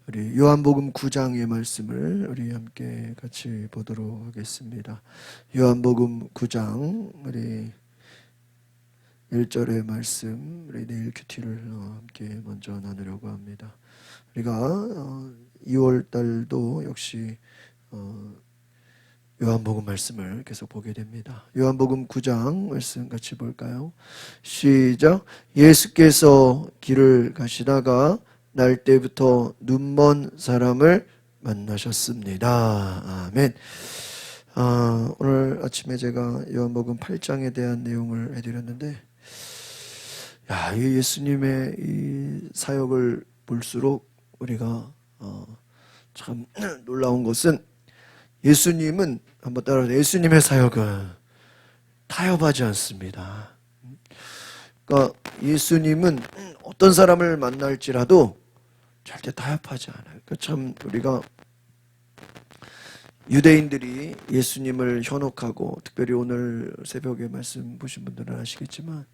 우리 요한복음 9장의 말씀을 우리 함께 같이 보도록 하겠습니다. 요한복음 9장 우리 1절의 말씀 우리 내일 큐티를 함께 먼저 나누려고 합니다. 우리가 2월 달도 역시 요한복음 말씀을 계속 보게 됩니다. 요한복음 9장 말씀 같이 볼까요? 시작. 예수께서 길을 가시다가 날 때부터 눈먼 사람을 만나셨습니다. 아멘. 오늘 아침에 제가 요한복음 8장에 대한 내용을 해드렸는데, 이 예수님의 이 사역을 볼수록 우리가 참 놀라운 것은, 예수님은 한번 따라서, 예수님의 사역은 타협하지 않습니다. 그러니까 예수님은 어떤 사람을 만날지라도 절대 타협하지 않아요. 그러니까 참 우리가 유대인들이 예수님을 현혹하고, 특별히 오늘 새벽에 말씀 보신 분들은 아시겠지만,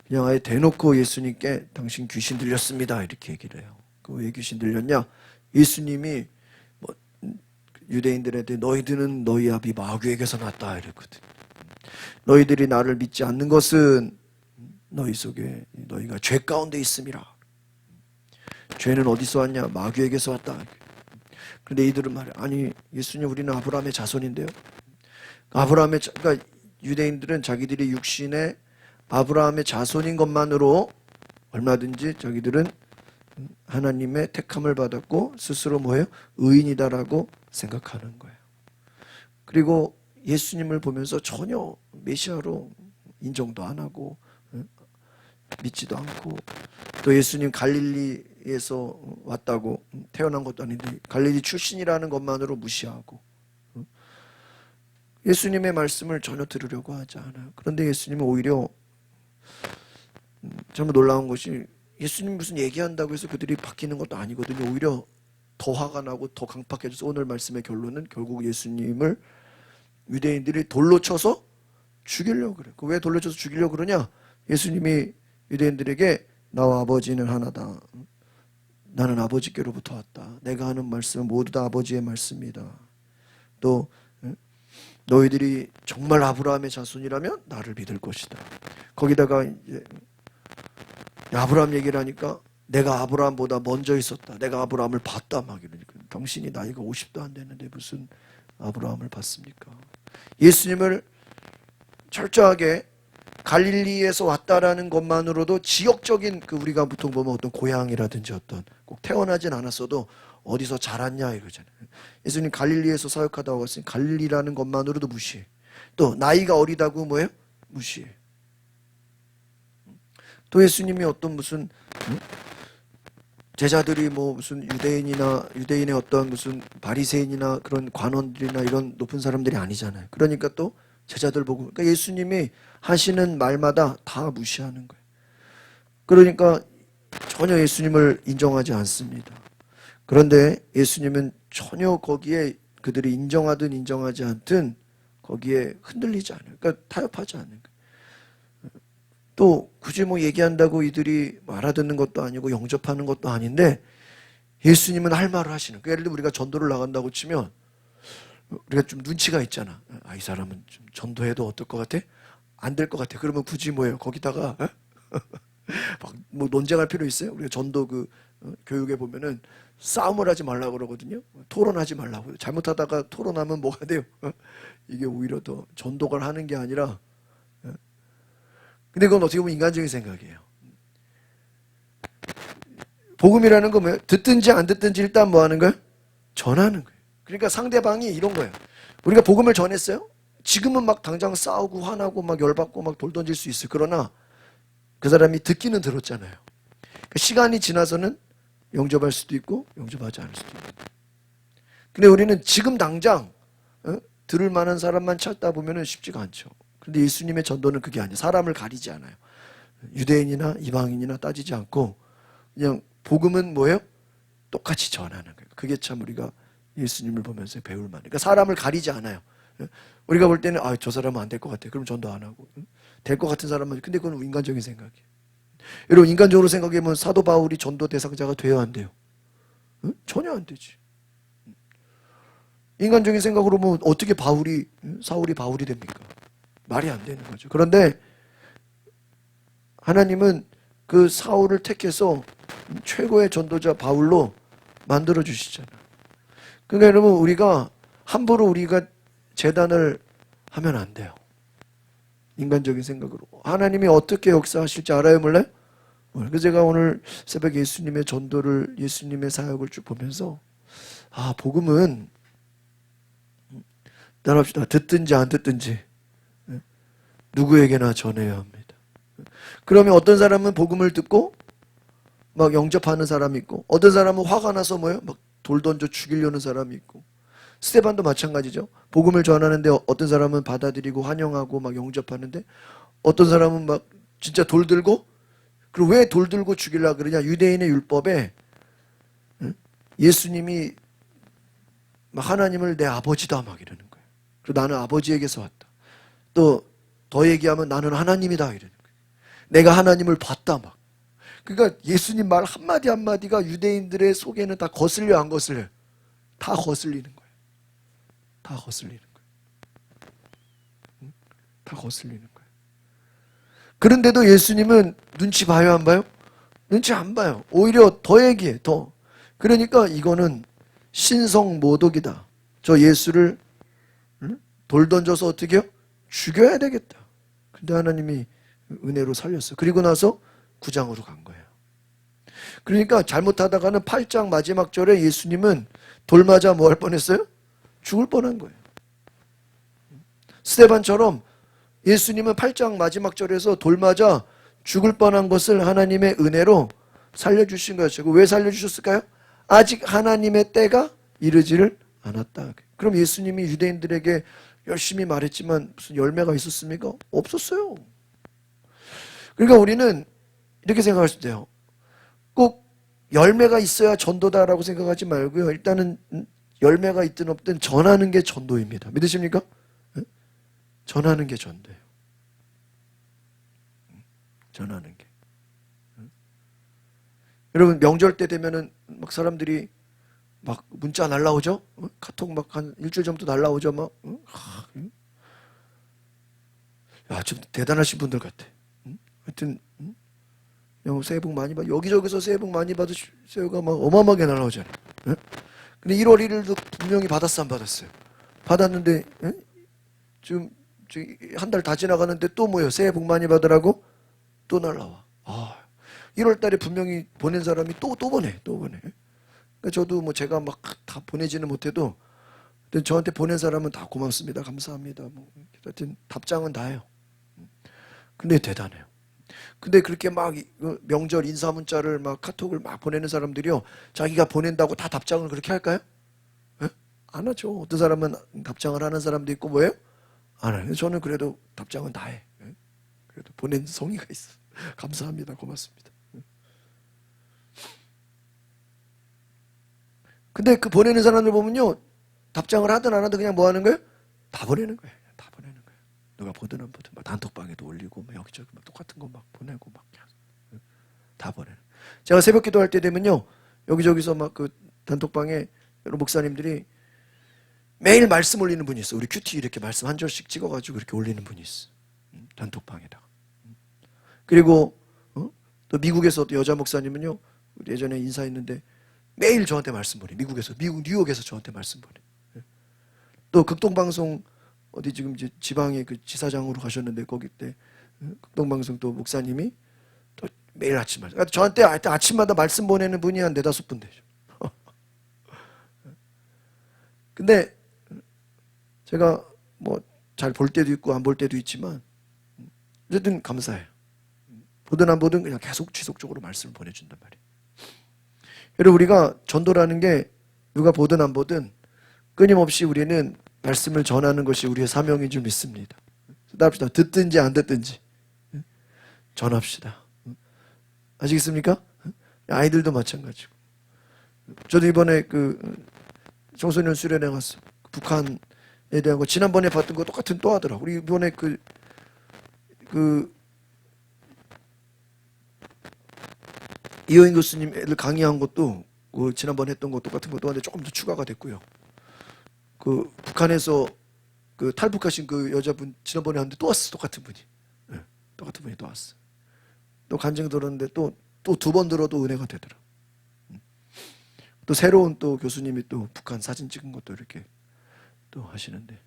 그냥 아예 대놓고 예수님께 당신 귀신 들렸습니다 이렇게 얘기를 해요. 왜 귀신 들렸냐? 예수님이 유대인들한테 너희들은 너희 아비 마귀에게서 났다 이랬거든. 너희들이 나를 믿지 않는 것은 너희 속에 너희가 죄 가운데 있음이라. 죄는 어디서 왔냐? 마귀에게서 왔다. 그런데 이들은 말해, 아니 예수님 우리는 아브라함의 자손인데요. 그러니까 유대인들은 자기들이 육신의 아브라함의 자손인 것만으로 얼마든지 자기들은 하나님의 택함을 받았고 스스로 뭐예요? 의인이다라고 생각하는 거예요. 그리고 예수님을 보면서 전혀 메시아로 인정도 안 하고 믿지도 않고, 또 예수님 갈릴리에서 왔다고, 태어난 것도 아닌데 갈릴리 출신이라는 것만으로 무시하고, 예수님의 말씀을 전혀 들으려고 하지 않아요. 그런데 예수님은 오히려 정말 놀라운 것이, 예수님 무슨 얘기한다고 해서 그들이 바뀌는 것도 아니거든요. 오히려 더 화가 나고 더 강팍해져서 오늘 말씀의 결론은 결국 예수님을 유대인들이 돌로 쳐서 죽이려고 그래요. 왜 돌로 쳐서 죽이려고 그러냐? 예수님이 유대인들에게 나와 아버지는 하나다. 나는 아버지께로부터 왔다. 내가 하는 말씀은 모두 다 아버지의 말씀이다. 또 너희들이 정말 아브라함의 자손이라면 나를 믿을 것이다. 거기다가 이제 아브라함 얘기를 하니까 내가 아브라함보다 먼저 있었다. 내가 아브라함을 봤다. 막 이러니까 당신이 나이가 50도 안 됐는데 무슨 아브라함을 봤습니까? 예수님을 철저하게 갈릴리에서 왔다라는 것만으로도 지역적인, 우리가 보통 보면 어떤 고향이라든지 어떤 꼭 태어나진 않았어도 어디서 자랐냐 이러잖아요. 예수님 갈릴리에서 사역하다고 했으니 갈릴리라는 것만으로도 무시해. 또 나이가 어리다고 뭐예요? 무시해. 또 예수님이 어떤 무슨 제자들이 무슨 유대인의 어떤 무슨 바리새인이나 그런 관원들이나 이런 높은 사람들이 아니잖아요. 그러니까 또 제자들 보고, 그러니까 예수님이 하시는 말마다 다 무시하는 거예요. 그러니까 전혀 예수님을 인정하지 않습니다. 그런데 예수님은 전혀 거기에 그들이 인정하든 인정하지 않든 거기에 흔들리지 않아요. 그러니까 타협하지 않는 거예요. 또 굳이 얘기한다고 이들이 알아듣는 것도 아니고 영접하는 것도 아닌데, 예수님은 할 말을 하시는 거예요. 예를 들어 우리가 전도를 나간다고 치면 우리가 좀 눈치가 있잖아. 이 사람은 좀 전도해도 어떨 것 같아? 안 될 것 같아. 그러면 굳이 거기다가 막 논쟁할 필요 있어요? 우리가 전도 교육에 보면은 싸움을 하지 말라고 그러거든요. 토론하지 말라고. 잘못하다가 토론하면 뭐가 돼요? 이게 오히려 더 전도를 하는 게 아니라, 근데 그건 어떻게 보면 인간적인 생각이에요. 복음이라는 건 뭐예요? 듣든지 안 듣든지 일단 뭐 하는 거예요? 전하는 거예요. 그러니까 상대방이 이런 거예요. 우리가 복음을 전했어요? 지금은 막 당장 싸우고 화나고 막 열받고 막 돌 던질 수 있어요. 그러나 그 사람이 듣기는 들었잖아요. 그러니까 시간이 지나서는 영접할 수도 있고 영접하지 않을 수도 있고. 근데 우리는 지금 당장 들을 만한 사람만 찾다 보면 쉽지가 않죠. 그런데 예수님의 전도는 그게 아니에요. 사람을 가리지 않아요. 유대인이나 이방인이나 따지지 않고 그냥 복음은 뭐예요? 똑같이 전하는 거예요. 그게 참 우리가 예수님을 보면서 배울 만해요. 그러니까 사람을 가리지 않아요. 우리가 볼 때는 저 사람은 안 될 것 같아. 그럼 전도 안 하고. 될 것 같은 사람은, 근데 그건 인간적인 생각이에요. 여러분 인간적으로 생각해보면 사도 바울이 전도 대상자가 돼야 안 돼요? 응? 전혀 안 되지. 인간적인 생각으로 보면 어떻게 사울이 바울이 됩니까? 말이 안 되는 거죠. 그런데 하나님은 그 사울을 택해서 최고의 전도자 바울로 만들어 주시잖아요. 그러니까 여러분, 우리가 함부로 우리가 재단을 하면 안 돼요. 인간적인 생각으로. 하나님이 어떻게 역사하실지 알아요, 몰라요? 그래서 제가 오늘 새벽에 예수님의 전도를, 예수님의 사역을 쭉 보면서, 복음은 따라합시다. 듣든지 안 듣든지 누구에게나 전해야 합니다. 그러면 어떤 사람은 복음을 듣고 막 영접하는 사람이 있고, 어떤 사람은 화가 나서 막 돌 던져 죽이려는 사람이 있고, 스데반도 마찬가지죠. 복음을 전하는데 어떤 사람은 받아들이고 환영하고 막 영접하는데, 어떤 사람은 막 진짜 돌 들고, 그리고 왜 돌 들고 죽이려고 그러냐? 유대인의 율법에 예수님이 막 하나님을 내 아버지다 막 이러는 거예요. 그리고 나는 아버지에게서 왔다. 또 더 얘기하면 나는 하나님이다 이러는 거예요. 내가 하나님을 봤다 막. 그러니까 예수님 말 한마디 한마디가 유대인들의 속에는 다 거슬려 안 거슬려요? 다 거슬리는 거예요. 다 거슬리는 거예요. 다 거슬리는 거예요. 그런데도 예수님은 눈치 봐요, 안 봐요? 눈치 안 봐요. 오히려 더 얘기해, 더. 그러니까 이거는 신성모독이다. 저 예수를 돌 던져서 어떻게 해요? 죽여야 되겠다. 근데 하나님이 은혜로 살렸어. 그리고 나서 9장으로 간 거예요. 그러니까 잘못하다가는 8장 마지막 절에 예수님은 돌 맞아 뭐 할 뻔했어요? 죽을 뻔한 거예요. 스데반처럼 예수님은 8장 마지막 절에서 돌 맞아 죽을 뻔한 것을 하나님의 은혜로 살려주신 거였죠. 왜 살려주셨을까요? 아직 하나님의 때가 이르지를 않았다. 그럼 예수님이 유대인들에게 열심히 말했지만 무슨 열매가 있었습니까? 없었어요. 그러니까 우리는 이렇게 생각할 수 있어요. 꼭 열매가 있어야 전도다라고 생각하지 말고요. 일단은 열매가 있든 없든 전하는 게 전도입니다. 믿으십니까? 전하는 게 전도예요. 전하는 게. 여러분, 명절 때 되면은 막 사람들이 막 문자 날라오죠? 카톡 막 한 일주일 전부터 날라오죠? 막. 야, 좀 대단하신 분들 같아. 하여튼, 새해 복 많이 받, 여기저기서 새해 복 많이 받으세요가 막 어마어마하게 날라오잖아요. 근데 1월 1일도 분명히 받았어, 안 받았어요? 받았는데, 지금 한 달 다 지나가는데 또 뭐예요? 새해 복 많이 받으라고? 또 날라와. 1월 달에 분명히 보낸 사람이 또 보내. 그러니까 저도 뭐 제가 막 다 보내지는 못해도 저한테 보낸 사람은 다 고맙습니다. 감사합니다. 뭐 하여튼 답장은 다 해요. 근데 대단해요. 근데 그렇게 막 명절 인사 문자를 막 카톡을 막 보내는 사람들이요. 자기가 보낸다고 다 답장을 그렇게 할까요? 예? 안 하죠. 어떤 사람은 답장을 하는 사람도 있고 뭐예요? 안 해요. 저는 그래도 답장은 다 해. 예? 그래도 보낸 성의가 있어. 감사합니다. 고맙습니다. 근데 그 보내는 사람들 보면요. 답장을 하든 안 하든 그냥 뭐 하는 거예요? 다 보내는 거예요. 다 보내는 거예요. 누가 보든 안 보든 막 단톡방에도 올리고 막 여기저기 막 똑같은 거 막 보내고 막 다 보내는. 제가 새벽 기도할 때 되면요. 여기저기서 막 그 단톡방에 여러 목사님들이 매일 말씀 올리는 분이 있어. 우리 큐티 이렇게 말씀 한 절씩 찍어가지고 이렇게 올리는 분이 있어. 단톡방에다가. 그리고 또 미국에서 또 여자 목사님은요. 예전에 인사했는데 매일 저한테 말씀 보내. 미국 뉴욕에서 저한테 말씀 보내. 또 극동방송 어디 지금 이제 지방의 그 지사장으로 가셨는데 거기 때 극동방송 또 목사님이 또 매일 아침 말씀. 저한테 아침마다 말씀 보내는 분이 한 4-5분 되죠. 근데 제가 뭐 잘 볼 때도 있고 안 볼 때도 있지만 어쨌든 감사해요. 보든 안 보든 그냥 계속 지속적으로 말씀을 보내준단 말이에요. 여러분, 우리가 전도라는 게 누가 보든 안 보든 끊임없이 우리는 말씀을 전하는 것이 우리의 사명인 줄 믿습니다. 합시다. 듣든지 안 듣든지 전합시다. 아시겠습니까? 아이들도 마찬가지고. 저도 이번에 그 청소년 수련회 갔어. 북한에 대한 거 지난번에 봤던 거 똑같은 또 하더라. 우리 이번에 그 이호인 교수님 애들 강의한 것도 그 지난번에 했던 거 똑같은 거 또 하는데 조금 더 추가가 됐고요. 그 북한에서 그 탈북하신 그 여자분 지난번에 하는데 또 왔어. 똑같은 분이. 네, 똑같은 분이 또 왔어. 또 간증 들었는데 또 두 번 들어도 은혜가 되더라. 또 새로운 또 교수님이 또 북한 사진 찍은 것도 이렇게 또 하시는데.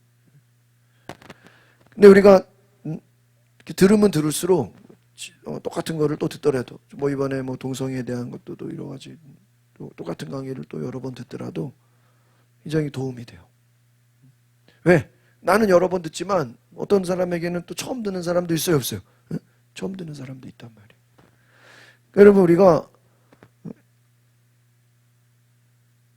근데 우리가 이렇게 들으면 들을수록 똑같은 거를 또 듣더라도 뭐 이번에 뭐 동성애에 대한 것도 또 여러 가지 또 똑같은 강의를 또 여러 번 듣더라도 굉장히 도움이 돼요. 왜? 나는 여러 번 듣지만 어떤 사람에게는 또 처음 듣는 사람도 있어요, 없어요? 응? 처음 듣는 사람도 있단 말이에요. 그러니까 여러분 우리가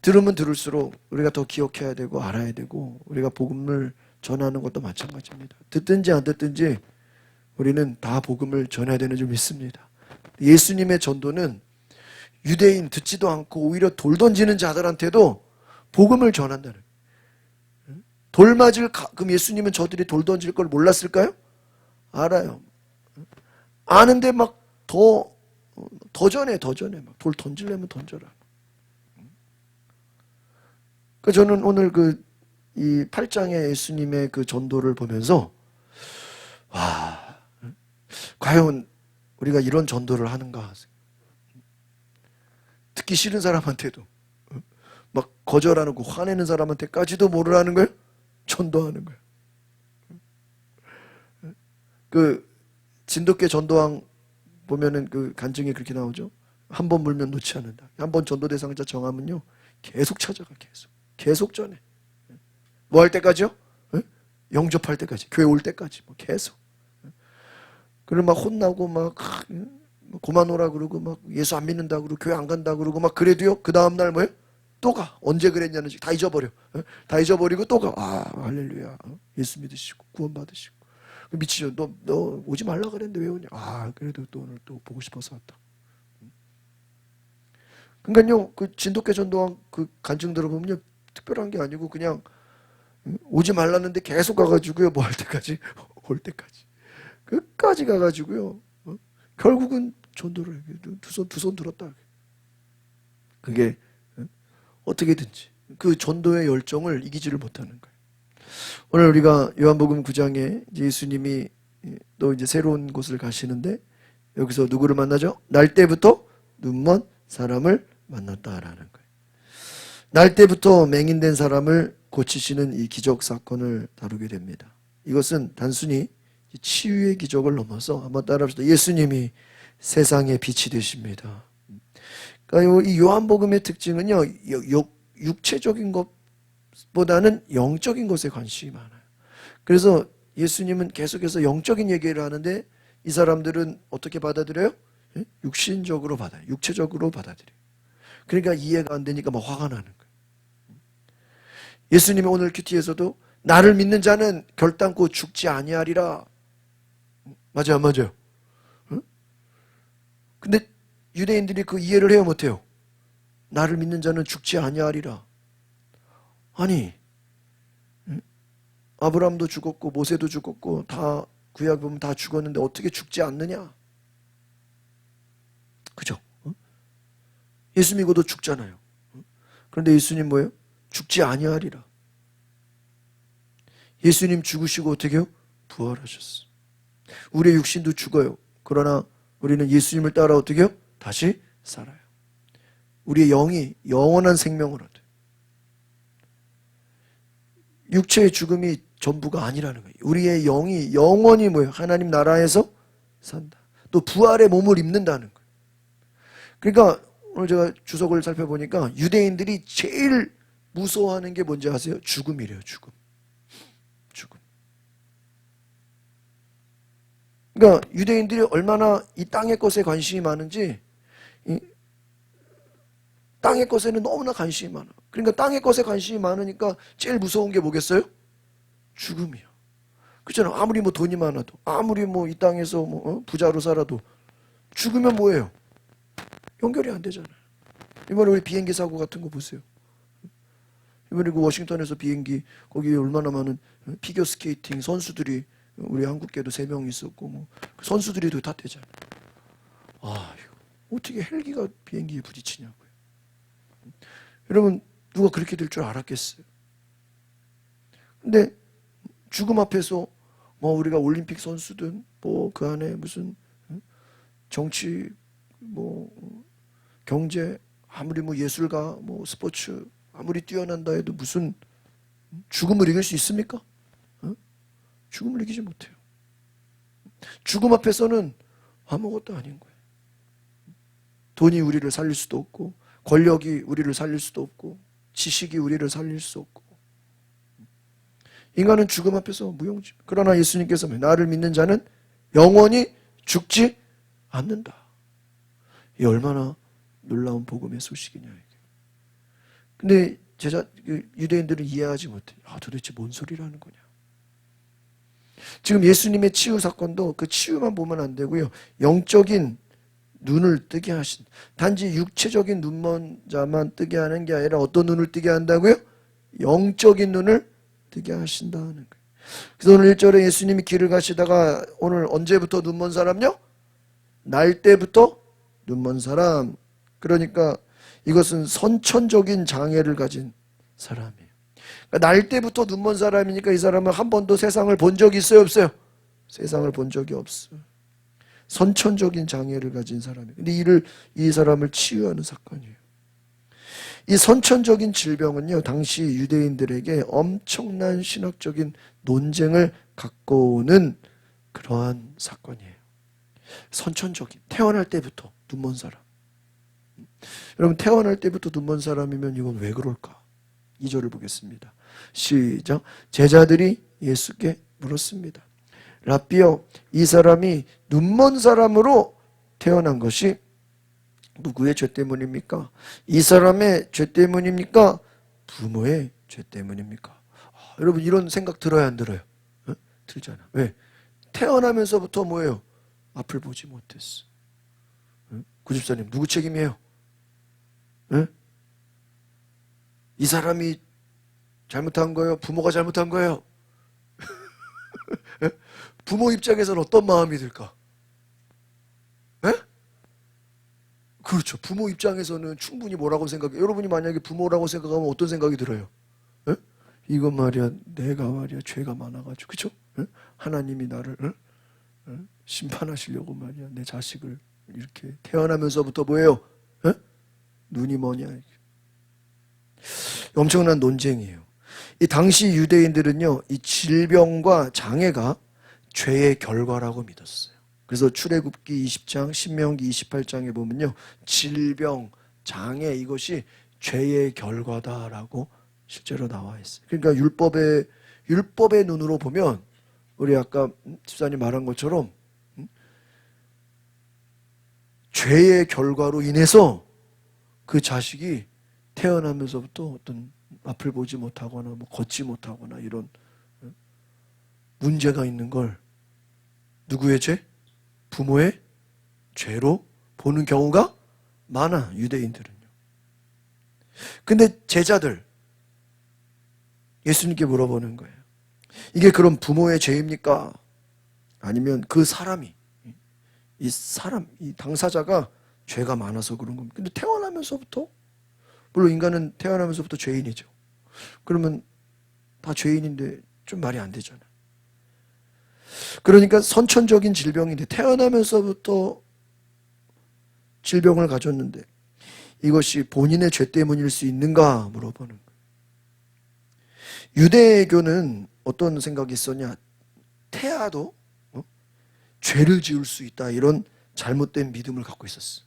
들으면 들을수록 우리가 더 기억해야 되고 알아야 되고 우리가 복음을 전하는 것도 마찬가지입니다. 듣든지 안 듣든지 우리는 다 복음을 전해야 되는 줄 믿습니다. 예수님의 전도는 유대인 듣지도 않고 오히려 돌 던지는 자들한테도 복음을 전한다는 거예요. 돌 맞을 그럼 예수님은 저들이 돌 던질 걸 몰랐을까요? 알아요. 아는데 막 더 전에 막 돌 던지려면 던져라. 그 저는 오늘 이 8장의 예수님의 그 전도를 보면서 와, 과연 우리가 이런 전도를 하는가? 듣기 싫은 사람한테도 막 거절하는 거 화내는 사람한테까지도 뭐라는 거예요? 전도하는 거예요. 그 진돗개 전도왕 보면은 그 간증이 그렇게 나오죠. 한 번 물면 놓지 않는다. 한 번 전도 대상자 정하면요 계속 찾아가 계속 전해. 뭐 할 때까지요? 영접할 때까지, 교회 올 때까지 뭐 계속. 그리고 막 혼나고 막 그만 오라 그러고 막 예수 안 믿는다 그러고 교회 안 간다 그러고 막 그래도요 그 다음 날 뭐예요? 또 가. 언제 그랬냐는 다 잊어버려. 다 잊어버리고 또 가. 아 할렐루야. 예수 믿으시고 구원 받으시고. 미치죠. 너 오지 말라 그랬는데 왜 오냐? 아 그래도 또 오늘 또 보고 싶어서 왔다. 그러니까요 그 진돗개 전도왕 그 간증 들어보면요 특별한 게 아니고 그냥 오지 말랐는데 계속 가가지고요 뭐 할 때까지 올 때까지 끝까지 가가지고요 결국은 전도를 두 손 들었다. 그게 어떻게든지 그 전도의 열정을 이기지를 못하는 거예요. 오늘 우리가 요한복음 9장에 예수님이 또 이제 새로운 곳을 가시는데 여기서 누구를 만나죠? 날 때부터 눈먼 사람을 만났다라는 거예요. 날 때부터 맹인된 사람을 고치시는 이 기적 사건을 다루게 됩니다. 이것은 단순히 치유의 기적을 넘어서 한번 따라합시다. 예수님이 세상의 빛이 되십니다. 그러니까 이 요한복음의 특징은요, 육체적인 것보다는 영적인 것에 관심이 많아요. 그래서 예수님은 계속해서 영적인 얘기를 하는데 이 사람들은 어떻게 받아들여요? 육신적으로 받아요. 육체적으로 받아들여요. 그러니까 이해가 안 되니까 막 화가 나는 거예요. 예수님이 오늘 큐티에서도 나를 믿는 자는 결단코 죽지 아니하리라. 맞아요, 안 맞아요? 근데 유대인들이 그 이해를 해요, 못해요? 나를 믿는 자는 죽지 아니하리라. 아니, 아브라함도 죽었고 모세도 죽었고 다 구약 보면 다 죽었는데 어떻게 죽지 않느냐? 그죠? 예수 믿고도 죽잖아요. 그런데 예수님 뭐예요? 죽지 아니하리라. 예수님 죽으시고 어떻게 해요? 부활하셨어. 우리의 육신도 죽어요. 그러나 우리는 예수님을 따라 어떻게 해요? 다시 살아요. 우리의 영이 영원한 생명을 얻어요. 육체의 죽음이 전부가 아니라는 거예요. 우리의 영이 영원히 뭐예요? 하나님 나라에서 산다. 또 부활의 몸을 입는다는 거예요. 그러니까 오늘 제가 주석을 살펴보니까 유대인들이 제일 무서워하는 게 뭔지 아세요? 죽음이래요. 죽음. 그러니까 유대인들이 얼마나 이 땅의 것에 관심이 많은지 땅의 것에는 너무나 관심이 많아. 그러니까 땅의 것에 관심이 많으니까 제일 무서운 게 뭐겠어요? 죽음이야. 그렇잖아요. 아무리 뭐 돈이 많아도 아무리 뭐 이 땅에서 뭐 부자로 살아도 죽으면 뭐예요? 연결이 안 되잖아요. 이번에 우리 비행기 사고 같은 거 보세요. 이번에 그 워싱턴에서 비행기 거기 얼마나 많은 피겨 스케이팅 선수들이 우리 한국계도 3명 있었고 뭐 선수들이 탔대잖아요. 아, 어떻게 헬기가 비행기에 부딪히냐고요. 여러분, 누가 그렇게 될 줄 알았겠어요? 근데 죽음 앞에서 뭐 우리가 올림픽 선수든 뭐 그 안에 무슨 정치 뭐 경제 아무리 뭐 예술가 뭐 스포츠 아무리 뛰어난다 해도 무슨 죽음을 이길 수 있습니까? 죽음을 이기지 못해요. 죽음 앞에서는 아무것도 아닌 거예요. 돈이 우리를 살릴 수도 없고 권력이 우리를 살릴 수도 없고 지식이 우리를 살릴 수 없고 인간은 죽음 앞에서 무용지. 그러나 예수님께서 나를 믿는 자는 영원히 죽지 않는다. 이 얼마나 놀라운 복음의 소식이냐 이게. 근데 유대인들은 이해하지 못해. 도대체 뭔 소리라는 거냐. 지금 예수님의 치유 사건도 그 치유만 보면 안 되고요. 영적인 눈을 뜨게 하신, 단지 육체적인 눈먼 자만 뜨게 하는 게 아니라 어떤 눈을 뜨게 한다고요? 영적인 눈을 뜨게 하신다는 거예요. 그래서 오늘 1절에 예수님이 길을 가시다가 오늘 언제부터 눈먼 사람요? 날 때부터 눈먼 사람. 그러니까 이것은 선천적인 장애를 가진 사람이에요. 그러니까 날 때부터 눈먼 사람이니까 이 사람은 한 번도 세상을 본 적이 있어요, 없어요? 세상을 본 적이 없어요. 선천적인 장애를 가진 사람이에요. 근데 이 사람을 치유하는 사건이에요. 이 선천적인 질병은요, 당시 유대인들에게 엄청난 신학적인 논쟁을 갖고 오는 그러한 사건이에요. 선천적인, 태어날 때부터 눈먼 사람. 여러분, 태어날 때부터 눈먼 사람이면 이건 왜 그럴까? 2절을 보겠습니다. 시작. 제자들이 예수께 물었습니다. 라삐여, 이 사람이 눈먼 사람으로 태어난 것이 누구의 죄 때문입니까? 이 사람의 죄 때문입니까? 부모의 죄 때문입니까? 여러분, 이런 생각 들어야 안 들어요? 들잖아. 왜? 태어나면서부터 뭐예요? 앞을 보지 못했어. 구집사님, 누구 책임이에요? 이 사람이 잘못한 거예요? 부모가 잘못한 거예요? 부모 입장에서는 어떤 마음이 들까? 그렇죠. 부모 입장에서는 충분히 뭐라고 생각해요? 여러분이 만약에 부모라고 생각하면 어떤 생각이 들어요? 이건 말이야, 내가 말이야, 죄가 많아가지고, 그쵸? 하나님이 나를 심판하시려고 말이야, 내 자식을 이렇게 태어나면서부터 뭐예요? 눈이 뭐냐? 엄청난 논쟁이에요. 이 당시 유대인들은요, 이 질병과 장애가 죄의 결과라고 믿었어요. 그래서 출애굽기 20장, 신명기 28장에 보면요, 질병, 장애 이것이 죄의 결과다라고 실제로 나와 있어요. 그러니까 율법의 눈으로 보면 우리 아까 집사님 말한 것처럼 죄의 결과로 인해서 그 자식이 태어나면서부터 어떤 앞을 보지 못하거나 뭐 걷지 못하거나 이런 문제가 있는 걸 누구의 죄? 부모의 죄로 보는 경우가 많아, 유대인들은요. 근데 제자들 예수님께 물어보는 거예요. 이게 그럼 부모의 죄입니까? 아니면 그 사람이, 이 당사자가 죄가 많아서 그런 겁니다. 근데 태어나면서부터, 물론 인간은 태어나면서부터 죄인이죠. 그러면 다 죄인인데 좀 말이 안 되잖아요. 그러니까 선천적인 질병인데 태어나면서부터 질병을 가졌는데 이것이 본인의 죄 때문일 수 있는가 물어보는 거예요. 유대교는 어떤 생각이 있었냐? 태아도 죄를 지을 수 있다, 이런 잘못된 믿음을 갖고 있었어.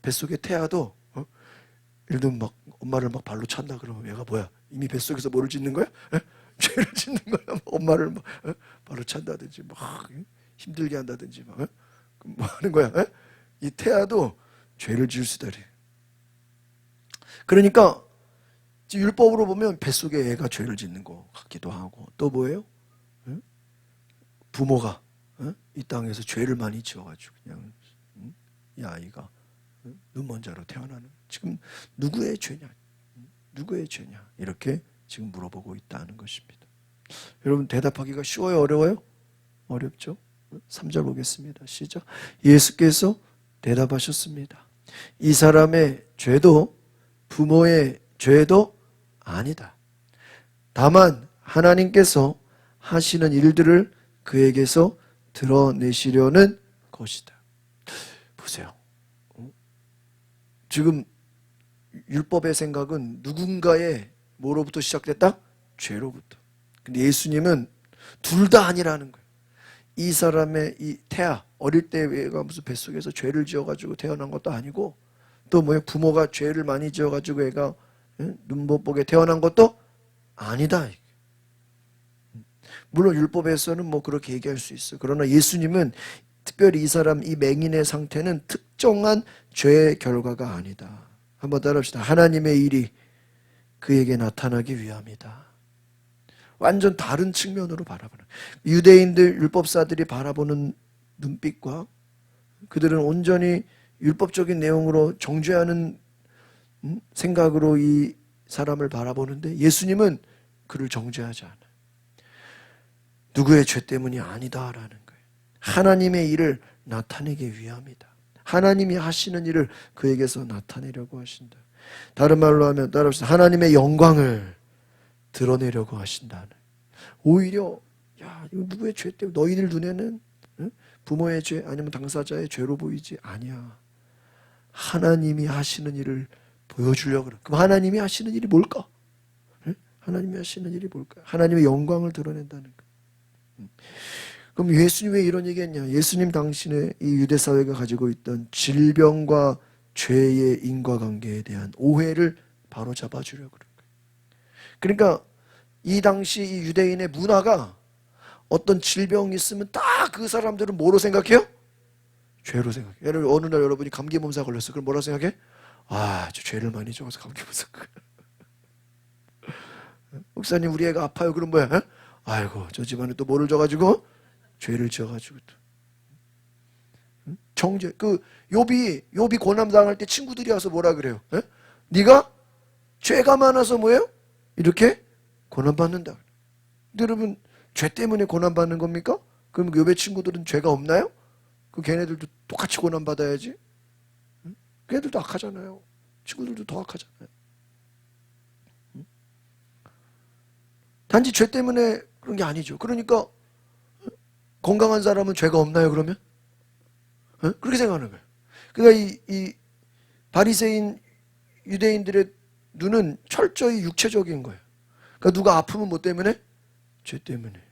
뱃속의 태아도 예를 들면 막 엄마를 막 발로 찬다 그러면 얘가 뭐야? 이미 뱃속에서 뭐를 짓는 거야? 죄를 짓는 거야. 엄마를 막 발로 찬다든지 막 힘들게 한다든지 막 뭐 하는 거야? 이 태아도 죄를 지을 수 있다. 그러니까 율법으로 보면 뱃속에 애가 죄를 짓는 것 같기도 하고, 또 뭐예요? 부모가 이 땅에서 죄를 많이 지어가지고 그냥 이 아이가 눈먼 자로 태어나는, 지금 누구의 죄냐? 누구의 죄냐? 이렇게 지금 물어보고 있다는 것입니다. 여러분, 대답하기가 쉬워요? 어려워요? 어렵죠? 3절 보겠습니다. 시작. 예수께서 대답하셨습니다. 이 사람의 죄도 부모의 죄도 아니다. 다만 하나님께서 하시는 일들을 그에게서 드러내시려는 것이다. 보세요. 지금 율법의 생각은 누군가의 뭐로부터 시작됐다? 죄로부터. 근데 예수님은 둘 다 아니라는 거예요. 이 사람의 이 태아, 어릴 때 얘가 무슨 뱃속에서 죄를 지어가지고 태어난 것도 아니고, 또 뭐예요? 부모가 죄를 많이 지어가지고 얘가 눈 못 보게 태어난 것도 아니다. 물론 율법에서는 뭐 그렇게 얘기할 수 있어. 그러나 예수님은 특별히 이 사람, 이 맹인의 상태는 특정한 죄의 결과가 아니다. 한번 따라합시다. 하나님의 일이 그에게 나타나기 위함이다. 완전 다른 측면으로 바라보는, 유대인들 율법사들이 바라보는 눈빛과 그들은 온전히 율법적인 내용으로 정죄하는 생각으로 이 사람을 바라보는데, 예수님은 그를 정죄하지 않아요. 누구의 죄 때문이 아니다라는 거예요. 하나님의 일을 나타내기 위함이다. 하나님이 하시는 일을 그에게서 나타내려고 하신다. 다른 말로 하면 따라합시다. 하나님의 영광을 드러내려고 하신다. 오히려 야, 이거 누구의 죄 때문에, 너희들 눈에는 부모의 죄 아니면 당사자의 죄로 보이지 아니야. 하나님이 하시는 일을 보여주려고 그래. 그럼 하나님이 하시는 일이 뭘까? 하나님이 하시는 일이 뭘까? 하나님의 영광을 드러낸다는 거. 그럼 예수님 왜 이런 얘기했냐? 예수님 당신의 이 유대 사회가 가지고 있던 질병과 죄의 인과관계에 대한 오해를 바로 잡아주려고 그런 거예요. 그러니까 이 당시 이 유대인의 문화가 어떤 질병이 있으면 딱 그 사람들은 뭐로 생각해요? 죄로 생각해요. 예를 들어 어느 날 여러분이 감기 몸살 걸렸어. 그럼 뭐라 생각해? 아, 저 죄를 많이 지어서 감기 몸살. 목사님 우리 애가 아파요. 그럼 뭐야? 에? 아이고 저 집안에 또 뭐를 져가지고 죄를 지어가지고 또 정죄. 그 욥이 고난 당할 때 친구들이 와서 뭐라 그래요? 에? 네가 죄가 많아서 뭐예요? 이렇게 고난 받는다. 근데 여러분 죄 때문에 고난 받는 겁니까? 그럼 욥의 친구들은 죄가 없나요? 그 걔네들도 똑같이 고난 받아야지. 걔네들도 악하잖아요. 친구들도 더 악하잖아요. 단지 죄 때문에 그런 게 아니죠. 그러니까 건강한 사람은 죄가 없나요? 그러면 그렇게 생각하는 거예요. 그러니까 이 바리새인 유대인들의 눈은 철저히 육체적인 거예요. 그러니까 누가 아프면 뭐 때문에? 죄 때문에.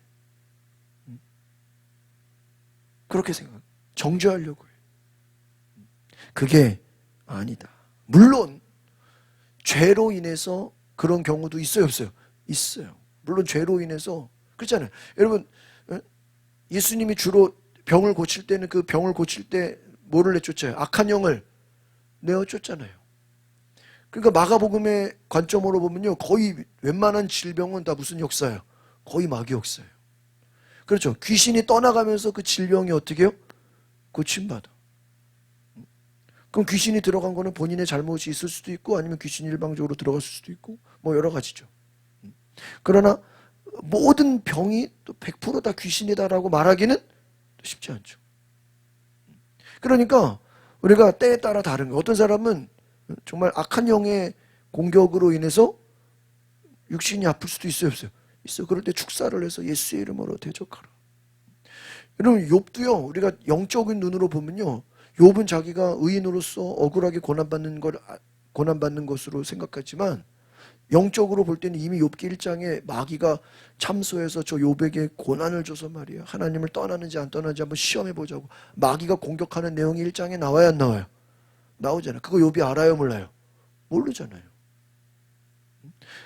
그렇게 생각. 정죄하려고 해요. 그게 아니다. 물론 죄로 인해서 그런 경우도 있어요, 없어요? 있어요. 물론 죄로 인해서 그렇잖아요. 여러분 예수님이 주로 병을 고칠 때는 그 병을 고칠 때 뭐를 내쫓아요? 악한 영을 내어쫓잖아요. 그러니까 마가복음의 관점으로 보면요, 거의 웬만한 질병은 다 무슨 역사예요? 거의 마귀 역사예요. 그렇죠. 귀신이 떠나가면서 그 질병이 어떻게 해요? 고침받아. 그럼 귀신이 들어간 거는 본인의 잘못이 있을 수도 있고 아니면 귀신이 일방적으로 들어갔을 수도 있고 뭐 여러 가지죠. 그러나 모든 병이 또 100% 다 귀신이다라고 말하기는 쉽지 않죠. 그러니까 우리가 때에 따라 다른 거예요. 어떤 사람은 정말 악한 영의 공격으로 인해서 육신이 아플 수도 있어요, 없어요? 있어. 그럴 때 축사를 해서 예수의 이름으로 대적하라. 여러분 욥도요, 우리가 영적인 눈으로 보면요, 욥은 자기가 의인으로서 억울하게 고난받는 것으로 생각하지만 영적으로 볼 때는 이미 욥기 1장에 마귀가 참소해서 저 욥에게 고난을 줘서 말이에요. 하나님을 떠나는지 안 떠나는지 한번 시험해 보자고. 마귀가 공격하는 내용이 1장에 나와요, 안 나와요? 나오잖아요. 그거 욥이 알아요, 몰라요? 모르잖아요.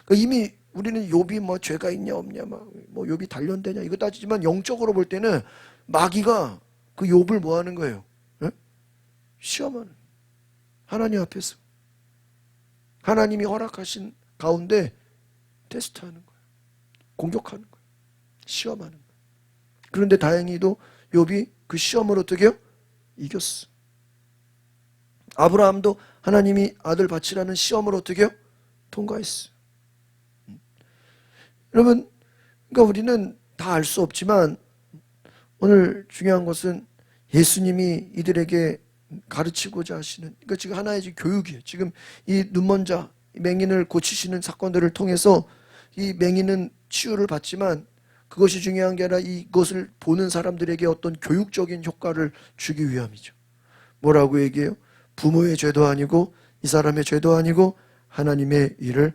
그러니까 이미 우리는 욥이 뭐 죄가 있냐 없냐, 뭐 욥이 단련되냐 이거 따지지만 영적으로 볼 때는 마귀가 그 욥을 뭐 하는 거예요? 에? 시험하는. 하나님 앞에서 하나님이 허락하신 가운데 테스트하는 거예요. 공격하는 거예요. 시험하는 거예요. 그런데 다행히도 욥이 그 시험을 어떻게 해요? 이겼어. 아브라함도 하나님이 아들 바치라는 시험을 어떻게 해요? 통과했어요. 여러분, 그러니까 우리는 다 알 수 없지만 오늘 중요한 것은 예수님이 이들에게 가르치고자 하시는, 그러니까 지금 하나의 교육이에요. 지금 이 눈먼 자, 맹인을 고치시는 사건들을 통해서 이 맹인은 치유를 받지만 그것이 중요한 게 아니라 이것을 보는 사람들에게 어떤 교육적인 효과를 주기 위함이죠. 뭐라고 얘기해요? 부모의 죄도 아니고 이 사람의 죄도 아니고 하나님의 일을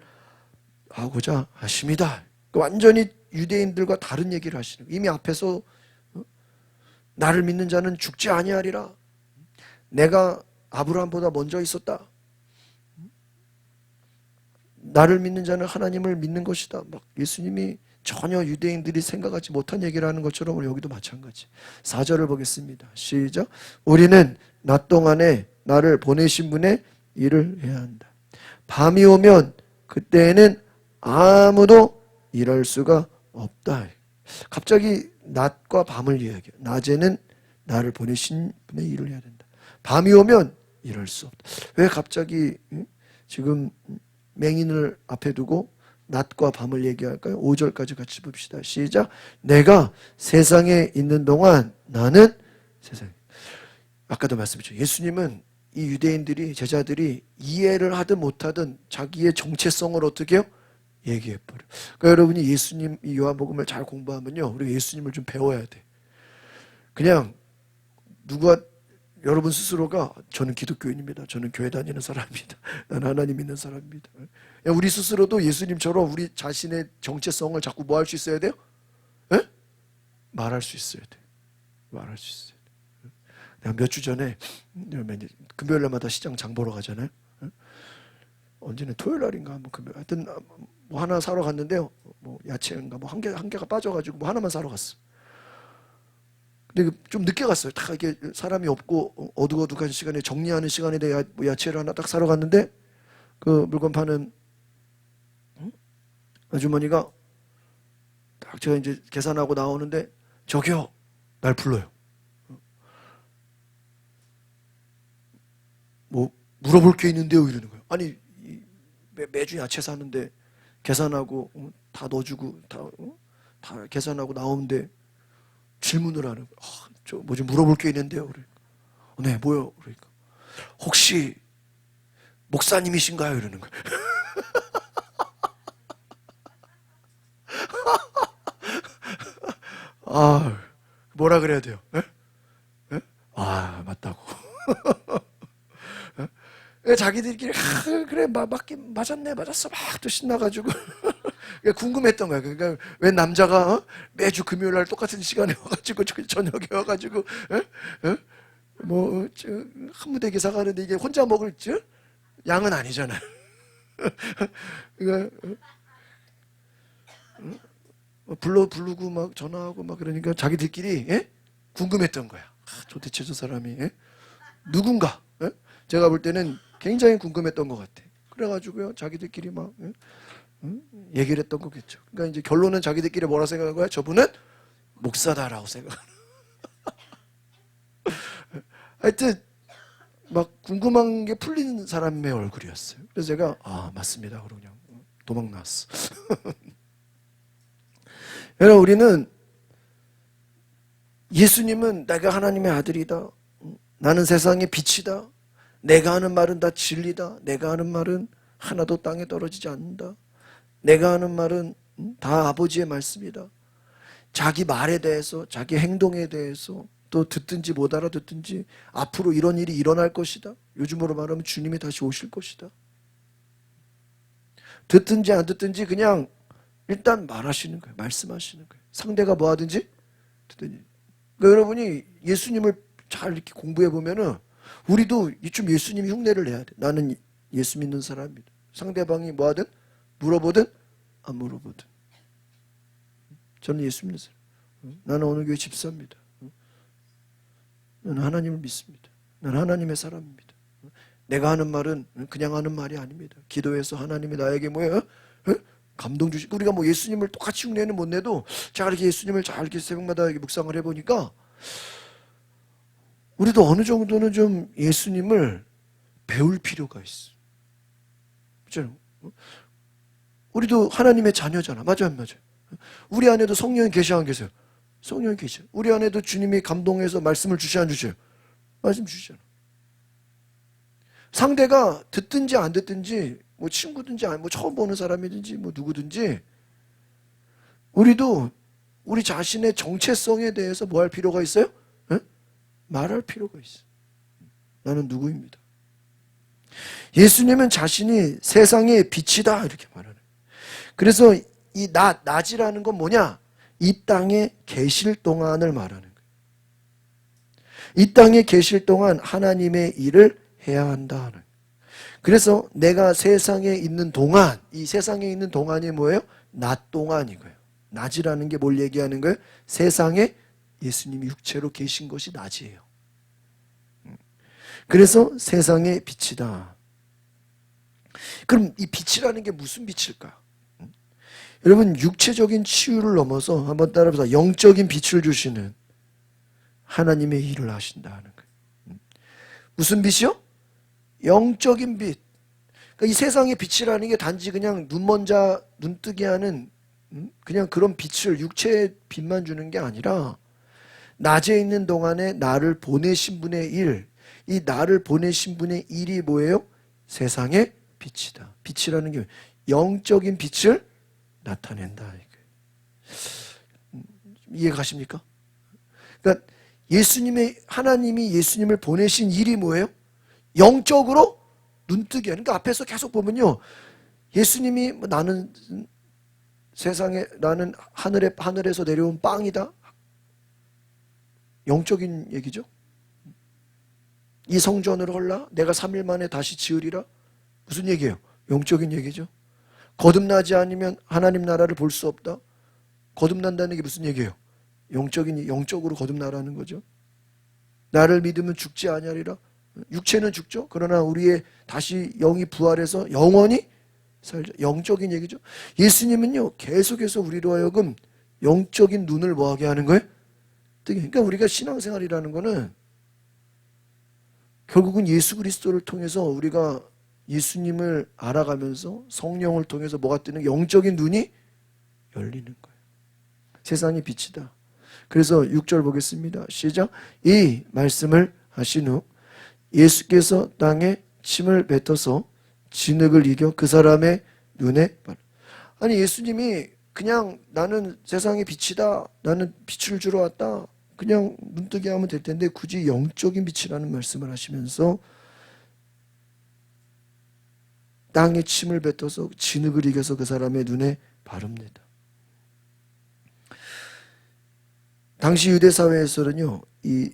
하고자 하십니다. 완전히 유대인들과 다른 얘기를 하시는 거예요. 이미 앞에서 나를 믿는 자는 죽지 아니하리라. 내가 아브라함보다 먼저 있었다. 나를 믿는 자는 하나님을 믿는 것이다. 막 예수님이 전혀 유대인들이 생각하지 못한 얘기를 하는 것처럼 우리 여기도 마찬가지. 4절을 보겠습니다. 시작. 우리는 낮 동안에 나를 보내신 분의 일을 해야 한다. 밤이 오면 그때에는 아무도 일할 수가 없다. 갑자기 낮과 밤을 이야기해요. 낮에는 나를 보내신 분의 일을 해야 된다. 밤이 오면 일할 수 없다. 왜 갑자기 지금 맹인을 앞에 두고 낮과 밤을 얘기할까요? 5절까지 같이 봅시다. 시작. 내가 세상에 있는 동안 나는 세상에. 아까도 말씀드렸죠. 예수님은 이 유대인들이 제자들이 이해를 하든 못하든 자기의 정체성을 어떻게 해요? 얘기해버려. 그러니까 여러분이 예수님 이 요한복음을 잘 공부하면요, 우리가 예수님을 좀 배워야 돼. 그냥 누가 여러분 스스로가 저는 기독교인입니다. 저는 교회 다니는 사람입니다. 난 하나님 믿는 사람입니다. 우리 스스로도 예수님처럼 우리 자신의 정체성을 자꾸 뭐 할 수 있어야 돼요? 에? 말할 수 있어야 돼. 말할 수 있어야 돼. 내가 몇 주 전에 금요일날마다 시장 장 보러 가잖아요. 언제는 토요일날인가 뭐 금요일 하여튼 뭐 하나 사러 갔는데요. 뭐 야채인가 뭐 한 개가 빠져가지고 뭐 하나만 사러 갔어. 근데 좀 늦게 갔어요. 다 이게 사람이 없고 어둑어둑한 시간에 정리하는 시간에 내가 야채를 하나 딱 사러 갔는데 그 물건 파는 아주머니가 딱 제가 이제 계산하고 나오는데 저기요 날 불러요. 뭐 물어볼 게 있는데요 이러는 거예요. 아니 매주 야채 사는데 계산하고 다 넣어주고 다 계산하고 나오는데 질문을 하는 거예요. 저 뭐 좀 물어볼 게 있는데요. 그러니까. 네, 뭐요? 그러니까 혹시 목사님이신가요? 이러는 거예요. 아, 뭐라 그래야 돼요? 에? 에? 아, 맞다고. 자기들끼리 그래 맞긴 맞았어 막 또 신나가지고 궁금했던 거야. 그러니까 왜 남자가 매주 금요일 날 똑같은 시간에 와가지고 저녁에 와가지고 뭐 한 무대 기사 가는데 이게 혼자 먹을 양은 아니잖아요. 그러니까 부르고 막 전화하고 막 그러니까 자기들끼리 궁금했던 거야. 도대체 저 사람이 누군가? 제가 볼 때는 굉장히 궁금했던 것 같아. 그래가지고요 자기들끼리 막 얘기를 했던 거겠죠. 그러니까 이제 결론은 자기들끼리 뭐라 생각한 거야? 저분은 목사다라고 생각하는. 하여튼 막 궁금한 게 풀린 사람의 얼굴이었어요. 그래서 제가 맞습니다. 그러고 그냥 도망 나왔어. 여러분 우리는 예수님은 내가 하나님의 아들이다. 나는 세상의 빛이다. 내가 하는 말은 다 진리다. 내가 하는 말은 하나도 땅에 떨어지지 않는다. 내가 하는 말은 다 아버지의 말씀이다. 자기 말에 대해서 자기 행동에 대해서 또 듣든지 못 알아듣든지 앞으로 이런 일이 일어날 것이다. 요즘으로 말하면 주님이 다시 오실 것이다. 듣든지 안 듣든지 그냥 일단 말하시는 거예요. 말씀하시는 거예요. 상대가 뭐 하든지 듣든지. 그러니까 여러분이 예수님을 잘 이렇게 공부해 보면은 우리도 이쯤 예수님 흉내를 내야 돼. 나는 예수 믿는 사람입니다. 상대방이 뭐 하든 물어보든 안 물어보든 저는 예수 믿는 사람. 나는 어느 교회 집사입니다. 나는 하나님을 믿습니다. 나는 하나님의 사람입니다. 내가 하는 말은 그냥 하는 말이 아닙니다. 기도해서 하나님이 나에게 뭐예요? 감동 주시. 우리가 뭐 예수님을 똑같이 흉내는 못 내도 제가 이렇게 예수님을 잘 이렇게 새벽마다 이렇게 묵상을 해보니까 우리도 어느 정도는 좀 예수님을 배울 필요가 있어. 그렇죠? 우리도 하나님의 자녀잖아. 맞아요, 안 맞아요? 우리 안에도 성령이 계셔 안 계세요? 성령이 계셔. 우리 안에도 주님이 감동해서 말씀을 주셔 안 주셔요? 말씀 주시잖아. 상대가 듣든지 안 듣든지 뭐 친구든지 아니 뭐 처음 보는 사람이든지 뭐 누구든지 우리도 우리 자신의 정체성에 대해서 뭐 할 필요가 있어요? 에? 말할 필요가 있어요. 나는 누구입니다. 예수님은 자신이 세상의 빛이다 이렇게 말하는. 그래서 이 낮이라는 건 뭐냐? 이 땅에 계실 동안을 말하는 거예요. 이 땅에 계실 동안 하나님의 일을 해야 한다 하는. 그래서 내가 세상에 있는 동안, 이 세상에 있는 동안이 뭐예요? 낮 동안이고요. 낮이라는 게 뭘 얘기하는 거예요? 세상에 예수님이 육체로 계신 것이 낮이에요. 그래서 세상의 빛이다. 그럼 이 빛이라는 게 무슨 빛일까? 여러분 육체적인 치유를 넘어서 한번 따라해보세요. 영적인 빛을 주시는 하나님의 일을 하신다는 거예요. 무슨 빛이요? 영적인 빛. 그러니까 이 세상의 빛이라는 게 단지 그냥 눈뜨게 하는 그냥 그런 빛을 육체의 빛만 주는 게 아니라 낮에 있는 동안에 나를 보내신 분의 일, 이 나를 보내신 분의 일이 뭐예요? 세상의 빛이다. 빛이라는 게 영적인 빛을 나타낸다. 이해 가십니까? 그러니까 하나님이 예수님을 보내신 일이 뭐예요? 영적으로 눈뜨게 하는. 그러니까 앞에서 계속 보면요, 예수님이 나는 세상에 나는 하늘에서 내려온 빵이다. 영적인 얘기죠. 이 성전을 헐라 내가 3일 만에 다시 지으리라. 무슨 얘기예요? 영적인 얘기죠. 거듭나지 않으면 하나님 나라를 볼 수 없다. 거듭난다는 게 무슨 얘기예요? 영적으로 거듭나라는 거죠. 나를 믿으면 죽지 아니하리라. 육체는 죽죠. 그러나 우리의 다시 영이 부활해서 영원히 살죠. 영적인 얘기죠. 예수님은요 계속해서 우리로 하여금 영적인 눈을 뭐하게 하는 거예요? 그러니까 우리가 신앙생활이라는 거는 결국은 예수 그리스도를 통해서 우리가 예수님을 알아가면서 성령을 통해서 뭐가 뜨는 영적인 눈이 열리는 거예요. 세상의 빛이다. 그래서 6절 보겠습니다. 시작. 이 말씀을 하신 후 예수께서 땅에 침을 뱉어서 진흙을 이겨 그 사람의 눈에 아니 예수님이 그냥 나는 세상의 빛이다. 나는 빛을 주러 왔다. 그냥 눈뜨게 하면 될 텐데 굳이 영적인 빛이라는 말씀을 하시면서 땅에 침을 뱉어서 진흙을 이겨서 그 사람의 눈에 바릅니다. 당시 유대 사회에서는요, 이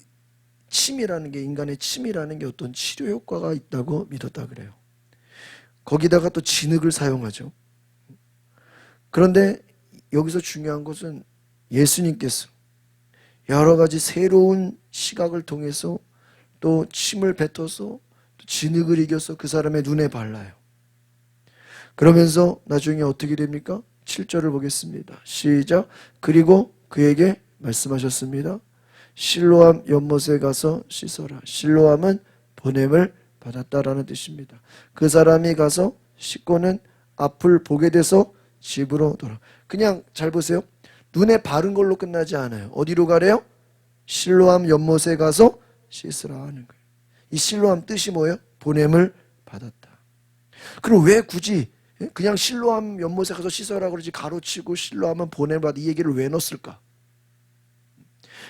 침이라는 게 인간의 침이라는 게 어떤 치료 효과가 있다고 믿었다 그래요. 거기다가 또 진흙을 사용하죠. 그런데 여기서 중요한 것은 예수님께서 여러 가지 새로운 시각을 통해서 또 침을 뱉어서 또 진흙을 이겨서 그 사람의 눈에 발라요. 그러면서 나중에 어떻게 됩니까? 7절을 보겠습니다. 시작. 그리고 그에게 말씀하셨습니다. 실로암 연못에 가서 씻어라. 실로암은 보냄을 받았다라는 뜻입니다. 그 사람이 가서 씻고는 앞을 보게 돼서 집으로 돌아. 그냥 잘 보세요. 눈에 바른 걸로 끝나지 않아요. 어디로 가래요? 실로암 연못에 가서 씻으라 하는 거예요. 이 실로암 뜻이 뭐예요? 보냄을 받았다. 그럼 왜 굳이 그냥 실로암 연못에 가서 씻어라 그러지 가로치고 실로암은 보냄을 받아 이 얘기를 왜 넣었을까?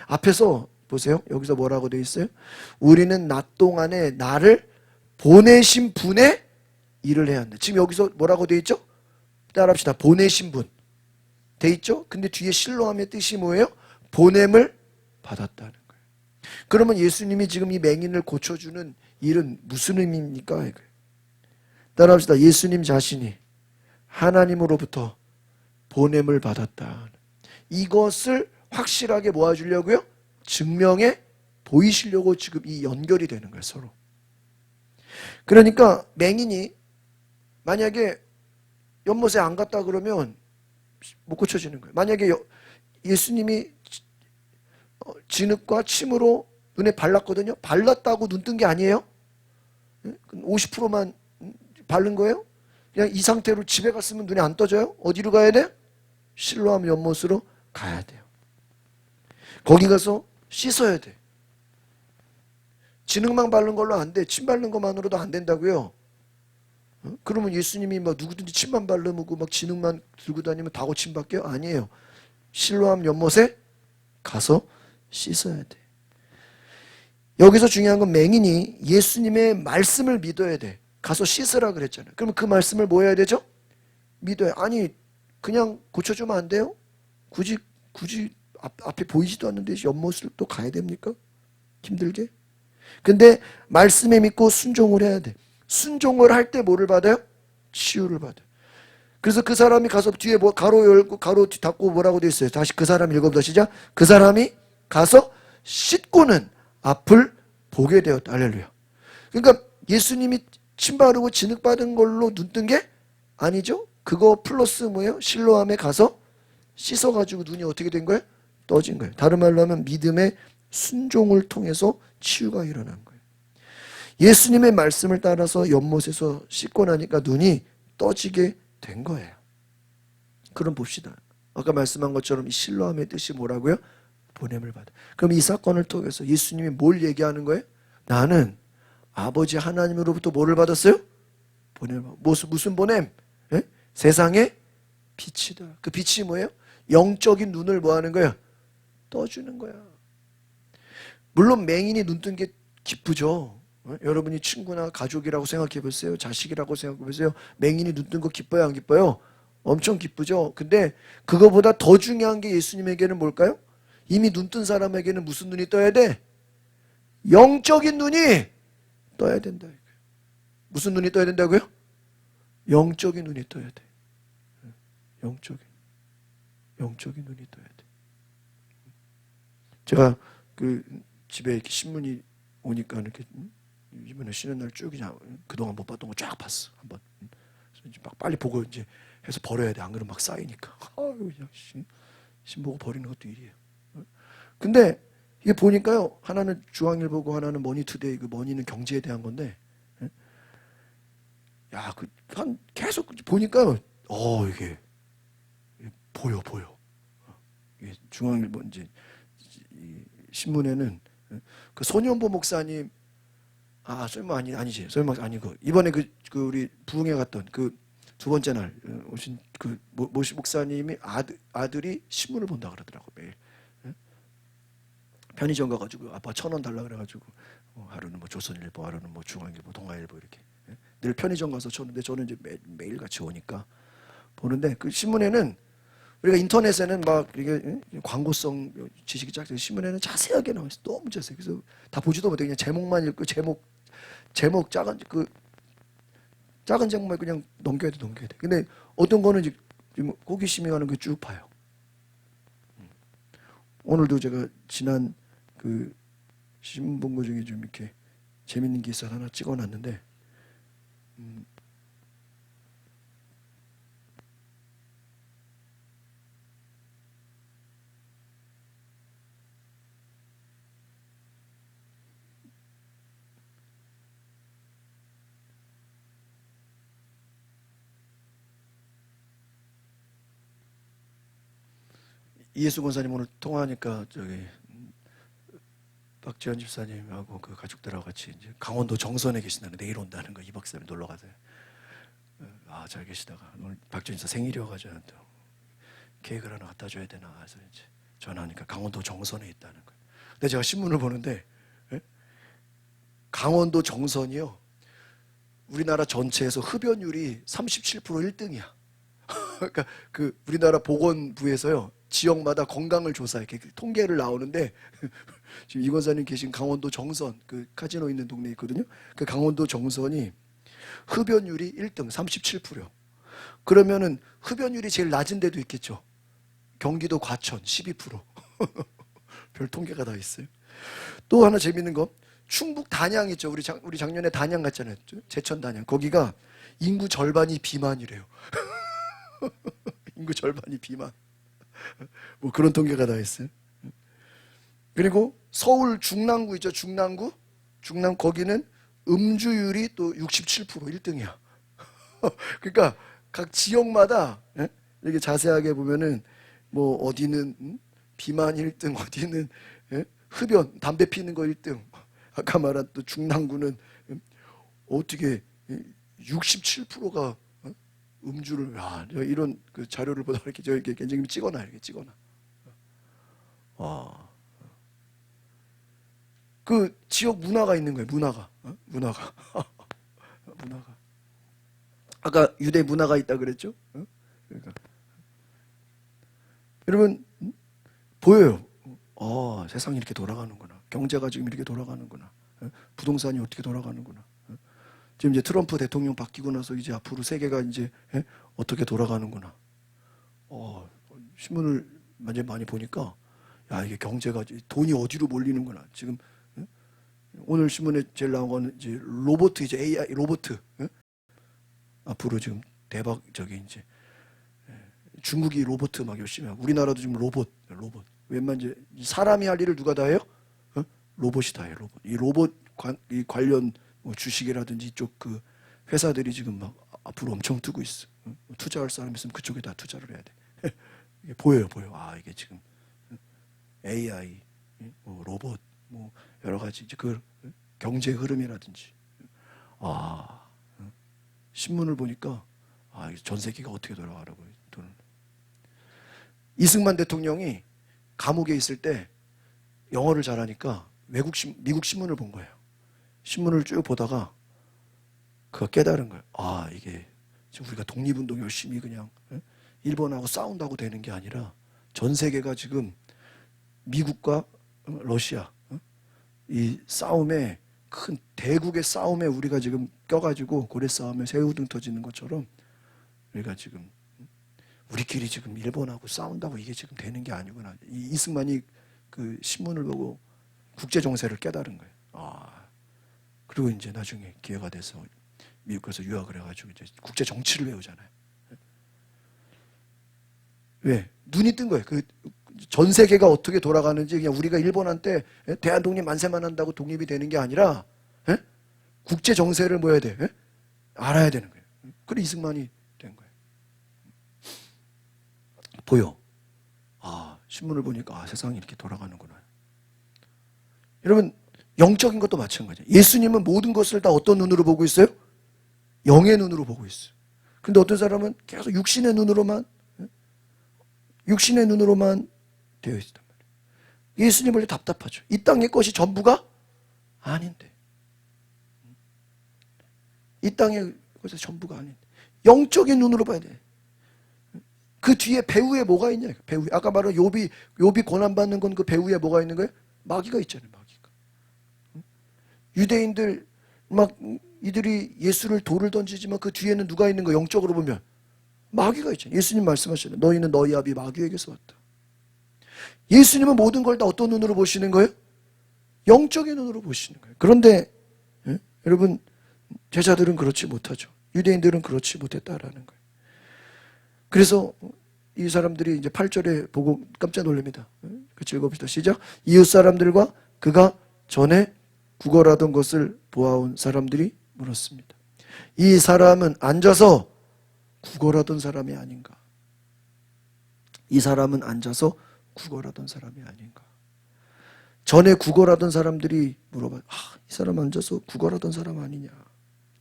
앞에서 보세요. 여기서 뭐라고 되어 있어요? 우리는 낮 동안에 나를 보내신 분의 일을 해야 한다. 지금 여기서 뭐라고 되어 있죠? 따라합시다. 보내신 분 돼 있죠? 근데 뒤에 실로암의 뜻이 뭐예요? 보냄을 받았다는 거예요. 그러면 예수님이 지금 이 맹인을 고쳐주는 일은 무슨 의미입니까? 따라합시다. 예수님 자신이 하나님으로부터 보냄을 받았다. 이것을 확실하게 모아주려고요? 증명해 보이시려고 지금 이 연결이 되는 거예요, 서로. 그러니까 맹인이 만약에 연못에 안 갔다 그러면 못 고쳐지는 거예요. 만약에 예수님이 진흙과 침으로 눈에 발랐거든요. 발랐다고 눈 뜬 게 아니에요. 50%만 바른 거예요. 그냥 이 상태로 집에 갔으면 눈이 안 떠져요. 어디로 가야 돼? 실로암 연못으로 가야 돼요. 거기 가서 씻어야 돼. 진흙만 바른 걸로 안 돼. 침 바른 것만으로도 안 된다고요. 그러면 예수님이 막 누구든지 침만 바르고 막 진흙만 들고 다니면 다 고침 받게요? 아니에요. 실로암 연못에 가서 씻어야 돼. 여기서 중요한 건 맹인이 예수님의 말씀을 믿어야 돼. 가서 씻으라 그랬잖아요. 그러면 그 말씀을 뭐 해야 되죠? 믿어야. 아니 그냥 고쳐주면 안 돼요? 굳이 앞에 보이지도 않는데 연못을 또 가야 됩니까? 힘들게? 근데 말씀에 믿고 순종을 해야 돼. 순종을 할 때 뭐를 받아요? 치유를 받아요. 그래서 그 사람이 가서 뒤에 뭐 가로 열고 가로 닫고 뭐라고 돼 있어요? 다시 그 사람 읽어보다 시작. 그 사람이 가서 씻고는 앞을 보게 되었다. 할렐루야. 그러니까 예수님이 침 바르고 진흙 받은 걸로 눈 뜬 게 아니죠. 그거 플러스 뭐예요? 실로암에 가서 씻어가지고 눈이 어떻게 된 거예요? 떠진 거예요. 다른 말로 하면 믿음의 순종을 통해서 치유가 일어난 거예요. 예수님의 말씀을 따라서 연못에서 씻고 나니까 눈이 떠지게 된 거예요. 그럼 봅시다. 아까 말씀한 것처럼 이 실로암의 뜻이 뭐라고요? 보냄을 받아. 그럼 이 사건을 통해서 예수님이 뭘 얘기하는 거예요? 나는 아버지 하나님으로부터 뭐를 받았어요? 보냄을 받았어요. 무슨 보냄? 예? 세상의 빛이다. 그 빛이 뭐예요? 영적인 눈을 뭐 하는 거야? 떠주는 거야. 물론 맹인이 눈 뜬 게 기쁘죠. 여러분이 친구나 가족이라고 생각해 보세요. 자식이라고 생각해 보세요. 맹인이 눈 뜬 거 기뻐요, 안 기뻐요? 엄청 기쁘죠. 근데 그거보다 더 중요한 게 예수님에게는 뭘까요? 이미 눈 뜬 사람에게는 무슨 눈이 떠야 돼? 영적인 눈이 떠야 된다. 무슨 눈이 떠야 된다고요? 영적인 눈이 떠야 돼. 영적인 눈이 떠야 돼. 제가 그 집에 이렇게 신문이 오니까 이렇게 이번에 쉬는 날 쭉 그냥 그동안 못 봤던 거 쫙 봤어 한번. 이제 막 빨리 보고 이제 해서 버려야 돼. 안 그러면 막 쌓이니까. 아유 그냥 신보고 버리는 것도 일이에요. 근데 이게 보니까요. 하나는 중앙일보고 하나는 머니투데이. 그 머니는 경제에 대한 건데, 야 그 한 계속 보니까요. 이게 보여. 이게 중앙일보 이제 이 신문에는 그 손현보 목사님 설마 아니지. 설마 아니고 이번에 그 우리 부흥회 갔던 그 두 번째 날 오신 그 모시 목사님이 아들이 신문을 본다 그러더라고 매일. 편의점 가가지고 아빠 1,000원 달라 그래가지고 하루는 뭐 조선일보, 하루는 뭐 중앙일보, 동아일보 이렇게 늘 편의점 가서 쳤는데 저는 이제 매일 같이 오니까 보는데 그 신문에는 우리가 인터넷에는 막 이게 광고성 지식이 쫙 신문에는 자세하게 나와 있어. 너무 자세히. 그래서 다 보지도 못해. 그냥 제목만 읽고 제목 작은 제목만 그냥 넘겨야 돼. 근데 어떤 거는 이제 호기심이 가는 거 쭉 봐요. 오늘도 제가 지난 그 신문 본 거 중에 좀 이렇게 재밌는 기사 하나 찍어놨는데 이예수 권사님 오늘 통화하니까 저기 박지현 집사님하고 그 가족들하고 같이 이제 강원도 정선에 계신다는 내일 온다는 거. 이 박사님 놀러 가세요. 잘 계시다가 오늘 박지현 집사 생일이어가지고 또 케이크를 하나 갖다 줘야 되나 해서 이제 전화하니까 강원도 정선에 있다는 거예요. 근데 제가 신문을 보는데 강원도 정선이요. 우리나라 전체에서 흡연율이 37% 1등이야. 그러니까 그 우리나라 보건부에서요. 지역마다 건강을 조사해 통계를 나오는데 지금 이 권사님 계신 강원도 정선 그 카지노 있는 동네 있거든요. 그 강원도 정선이 흡연율이 1등 37%요. 그러면은 흡연율이 제일 낮은 데도 있겠죠. 경기도 과천 12%. 별 통계가 다 있어요. 또 하나 재밌는 거 충북 단양 있죠. 우리 작년에 단양 갔잖아요. 제천 단양. 거기가 인구 절반이 비만이래요. 인구 절반이 비만. 뭐 그런 통계가 다 있어요. 그리고 서울 중랑구 있죠. 중랑구 거기는 음주율이 또 67% 1등이야. 그러니까 각 지역마다 이렇게 자세하게 보면은 뭐 어디는 비만 1등, 어디는 흡연, 담배 피는 거 1등. 아까 말한 또 중랑구는 어떻게 67%가 음주를, 이런 그 자료를 보다 이렇게 저렇게 굉장히 찍어놔, 이렇게 찍어놔. 그 지역 문화가 있는 거예요, 문화가. 문화가. 문화가. 아까 유대 문화가 있다 그랬죠? 그러니까. 여러분, 보여요. 세상이 이렇게 돌아가는구나. 경제가 지금 이렇게 돌아가는구나. 부동산이 어떻게 돌아가는구나. 지금 이제 트럼프 대통령 바뀌고 나서 이제 앞으로 세계가 이제 어떻게 돌아가는구나. 신문을 많이 보니까 이게 경제가 돈이 어디로 몰리는구나. 지금 오늘 신문에 제일 나온 거는 이제 로봇, 이제 AI 로봇. 앞으로 지금 대박 이제 중국이 로봇 막 열심히 하고 우리나라도 지금 로봇. 웬만 이제 사람이 할 일을 누가 다 해요? 로봇이 다 해요. 로봇. 이 로봇 이 관련 뭐 주식이라든지 이쪽 그 회사들이 지금 막 앞으로 엄청 뜨고 있어. 투자할 사람 있으면 그쪽에 다 투자를 해야 돼. 이게 보여요. 이게 지금 AI, 뭐 로봇, 뭐 여러 가지 이제 그 경제 흐름이라든지 신문을 보니까 전 세계가 어떻게 돌아가라고 돈을. 이승만 대통령이 감옥에 있을 때 영어를 잘하니까 미국 신문을 본 거예요. 신문을 쭉 보다가 그가 깨달은 거예요. 이게 지금 우리가 독립운동 열심히 그냥 일본하고 싸운다고 되는 게 아니라 전 세계가 지금 미국과 러시아 이 싸움에, 큰 대국의 싸움에 우리가 지금 껴가지고 고래 싸움에 새우등 터지는 것처럼 우리가 지금 우리끼리 지금 일본하고 싸운다고 이게 지금 되는 게 아니구나. 이승만이 그 신문을 보고 국제 정세를 깨달은 거예요. 그리고 이제 나중에 기회가 돼서 미국 가서 유학을 해가지고 이제 국제 정치를 배우잖아요. 왜? 눈이 뜬 거예요. 그 전 세계가 어떻게 돌아가는지 그냥 우리가 일본한테 대한독립 만세만 한다고 독립이 되는 게 아니라 국제 정세를 뭐 해야 돼? 알아야 되는 거예요. 그래 이승만이 된 거예요. 보여. 신문을 보니까 세상이 이렇게 돌아가는구나. 여러분, 영적인 것도 마찬가지예요. 예수님은 모든 것을 다 어떤 눈으로 보고 있어요? 영의 눈으로 보고 있어요. 근데 어떤 사람은 계속 육신의 눈으로만 되어 있단 말이에요. 예수님 원래 답답하죠. 이 땅의 것이 전부가 아닌데. 이 땅의 것이 전부가 아닌데. 영적인 눈으로 봐야 돼. 그 뒤에 배후에 뭐가 있냐? 배후에. 아까 말한 욥이 고난받는 건 그 배후에 뭐가 있는 거예요? 마귀가 있잖아요. 마귀가. 유대인들 막 이들이 예수를 돌을 던지지만 그 뒤에는 누가 있는 거예요? 영적으로 보면 마귀가 있잖아요. 예수님 말씀하시잖아요. 너희는 너희 아비 마귀에게서 왔다. 예수님은 모든 걸 다 어떤 눈으로 보시는 거예요? 영적인 눈으로 보시는 거예요. 그런데 여러분, 제자들은 그렇지 못하죠. 유대인들은 그렇지 못했다라는 거예요. 그래서 이 사람들이 이제 8절에 보고 깜짝 놀랍니다. 같이 읽어봅시다. 시작. 이웃 사람들과 그가 전에 구걸하던 것을 보아온 사람들이 물었습니다. 이 사람은 앉아서 구걸하던 사람이 아닌가? 이 사람은 앉아서 구걸하던 사람이 아닌가? 전에 구걸하던 사람들이 물어봐요. 이 사람 앉아서 구걸하던 사람 아니냐?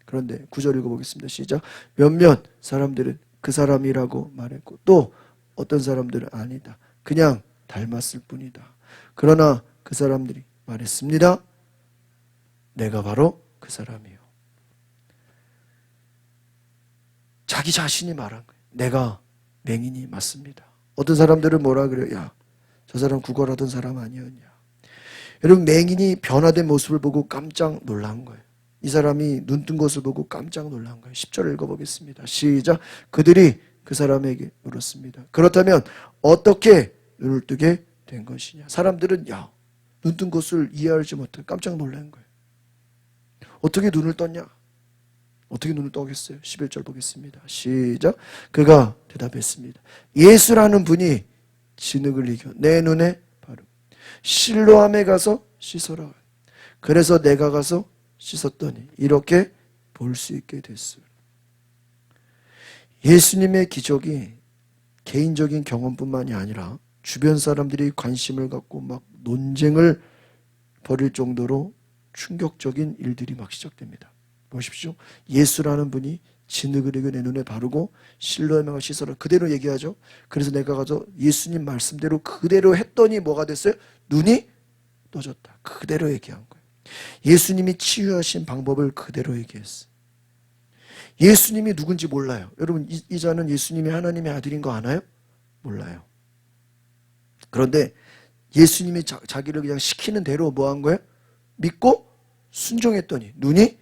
그런데 9절 읽어보겠습니다. 시작. 몇몇 사람들은 그 사람이라고 말했고 또 어떤 사람들은 아니다. 그냥 닮았을 뿐이다. 그러나 그 사람들이 말했습니다. 내가 바로 그 사람이요. 자기 자신이 말한 거예요. 내가 맹인이 맞습니다. 어떤 사람들은 뭐라 그래요? 야, 저 사람 구걸하던 사람 아니었냐? 여러분, 맹인이 변화된 모습을 보고 깜짝 놀란 거예요. 이 사람이 눈뜬 것을 보고 깜짝 놀란 거예요. 10절 읽어보겠습니다. 시작. 그들이 그 사람에게 물었습니다. 그렇다면 어떻게 눈을 뜨게 된 것이냐? 사람들은 눈뜬 것을 이해하지 못해 깜짝 놀란 거예요. 어떻게 눈을 떴냐? 어떻게 눈을 떠겠어요? 11절 보겠습니다. 시작. 그가 대답했습니다. 예수라는 분이 진흙을 이겨 내 눈에 바르고 실로암에 가서 씻어라. 그래서 내가 가서 씻었더니 이렇게 볼 수 있게 됐어요. 예수님의 기적이 개인적인 경험뿐만이 아니라 주변 사람들이 관심을 갖고 막 논쟁을 벌일 정도로 충격적인 일들이 막 시작됩니다. 보십시오. 예수라는 분이 진흙으리고 내 눈에 바르고 실로의 명을 씻어라. 그대로 얘기하죠. 그래서 내가 가서 예수님 말씀대로 그대로 했더니 뭐가 됐어요? 눈이 떠졌다. 그대로 얘기한 거예요. 예수님이 치유하신 방법을 그대로 얘기했어요. 예수님이 누군지 몰라요. 여러분 이 자는 예수님이 하나님의 아들인 거 아나요? 몰라요. 그런데 예수님이 자기를 그냥 시키는 대로 뭐 한 거예요? 믿고 순종했더니 눈이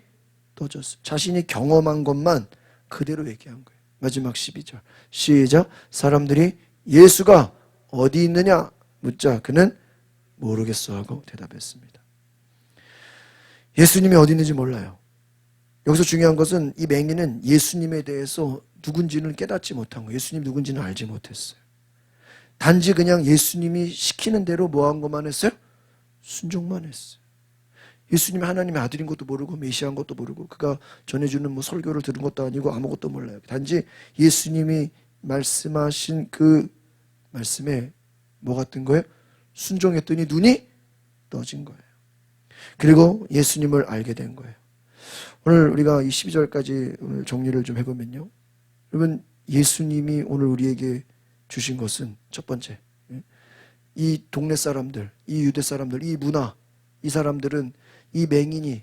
떠졌어요. 자신이 경험한 것만 그대로 얘기한 거예요. 마지막 12절 시작. 사람들이 예수가 어디 있느냐 묻자 그는 모르겠어 하고 대답했습니다. 예수님이 어디 있는지 몰라요. 여기서 중요한 것은 이 맹인은 예수님에 대해서 누군지는 깨닫지 못한 거예요. 예수님 누군지는 알지 못했어요. 단지 그냥 예수님이 시키는 대로 뭐 한 것만 했어요? 순종만 했어요. 예수님이 하나님의 아들인 것도 모르고 메시아인 것도 모르고 그가 전해주는 뭐 설교를 들은 것도 아니고 아무것도 몰라요. 단지 예수님이 말씀하신 그 말씀에 뭐 같은 거예요? 순종했더니 눈이 떠진 거예요. 그리고 예수님을 알게 된 거예요. 오늘 우리가 이 12절까지 오늘 정리를 좀 해보면요. 여러분 예수님이 오늘 우리에게 주신 것은 첫 번째, 이 동네 사람들, 이 유대 사람들, 이 문화, 이 사람들은 이 맹인이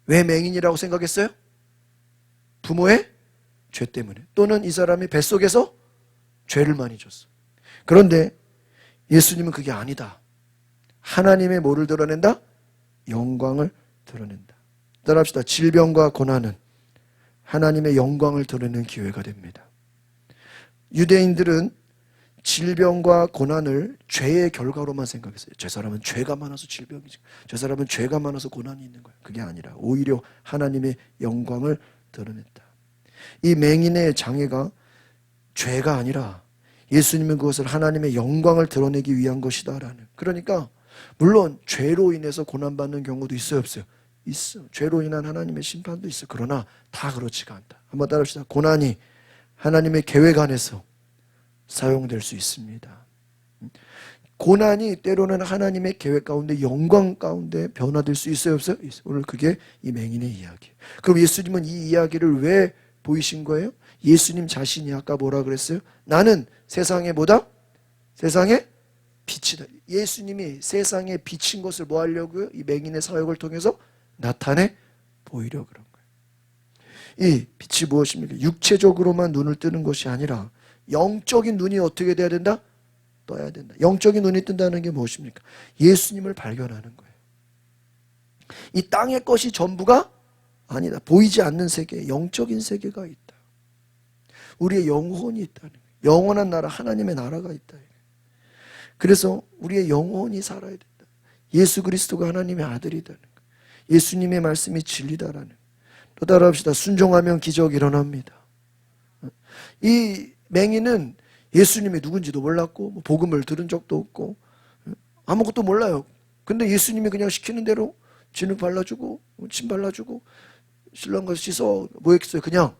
왜 맹인이라고 생각했어요? 부모의 죄 때문에, 또는 이 사람이 뱃속에서 죄를 많이 졌어. 그런데 예수님은 그게 아니다. 하나님의 뭐를 드러낸다? 영광을 드러낸다. 따라합시다. 질병과 고난은 하나님의 영광을 드러내는 기회가 됩니다. 유대인들은 질병과 고난을 죄의 결과로만 생각했어요. 저 사람은 죄가 많아서 질병이지. 저 사람은 죄가 많아서 고난이 있는 거야. 그게 아니라 오히려 하나님의 영광을 드러냈다. 이 맹인의 장애가 죄가 아니라 예수님은 그것을 하나님의 영광을 드러내기 위한 것이다라는. 그러니까 물론 죄로 인해서 고난받는 경우도 있어요, 없어요? 있어. 죄로 인한 하나님의 심판도 있어. 그러나 다 그렇지가 않다. 한번 따라합시다. 고난이 하나님의 계획 안에서 사용될 수 있습니다. 고난이 때로는 하나님의 계획 가운데 영광 가운데 변화될 수 있어요, 없어요? 있어요. 오늘 그게 이 맹인의 이야기. 그럼 예수님은 이 이야기를 왜 보이신 거예요? 예수님 자신이 아까 뭐라 그랬어요? 나는 세상에 뭐다? 세상에 빛이다. 예수님이 세상에 비친 것을 뭐 하려고요? 이 맹인의 사역을 통해서 나타내 보이려 그런 거예요. 이 빛이 무엇입니까? 육체적으로만 눈을 뜨는 것이 아니라 영적인 눈이 어떻게 돼야 된다? 떠야 된다. 영적인 눈이 뜬다는 게 무엇입니까? 예수님을 발견하는 거예요. 이 땅의 것이 전부가 아니다. 보이지 않는 세계, 영적인 세계가 있다. 우리의 영혼이 있다는 거예요. 영원한 나라, 하나님의 나라가 있다. 그래서 우리의 영혼이 살아야 된다. 예수 그리스도가 하나님의 아들이다는 거예요. 예수님의 말씀이 진리다라는 거예요. 또 따라합시다. 순종하면 기적이 일어납니다. 이 맹인은 예수님이 누군지도 몰랐고 복음을 들은 적도 없고 아무것도 몰라요. 근데 예수님이 그냥 시키는 대로 진흙 발라주고 침 발라주고 신랑 가서 씻어 뭐 했어요? 그냥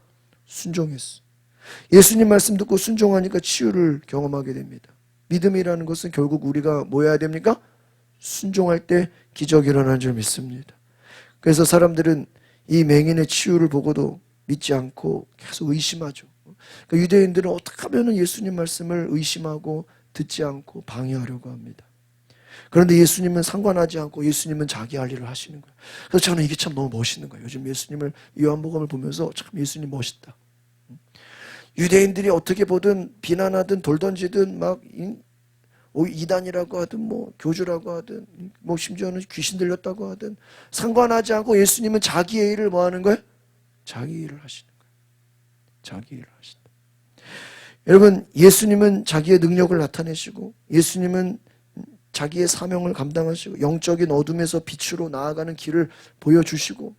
순종했어. 예수님 말씀 듣고 순종하니까 치유를 경험하게 됩니다. 믿음이라는 것은 결국 우리가 뭐 해야 됩니까? 순종할 때 기적이 일어나는 줄 믿습니다. 그래서 사람들은 이 맹인의 치유를 보고도 믿지 않고 계속 의심하죠. 그러니까 유대인들은 어떻게 하면 예수님 말씀을 의심하고 듣지 않고 방해하려고 합니다. 그런데 예수님은 상관하지 않고 예수님은 자기 할 일을 하시는 거예요. 그래서 저는 이게 참 너무 멋있는 거예요. 요즘 예수님을 요한복음을 보면서 참 예수님 멋있다. 유대인들이 어떻게 보든 비난하든 돌 던지든 막 이단이라고 하든 뭐 교주라고 하든 뭐 심지어는 귀신 들렸다고 하든 상관하지 않고 예수님은 자기의 일을 뭐 하는 거예요? 자기 일을 하시는 거예요. 자기 일을 하신다. 여러분 예수님은 자기의 능력을 나타내시고 예수님은 자기의 사명을 감당하시고 영적인 어둠에서 빛으로 나아가는 길을 보여주시고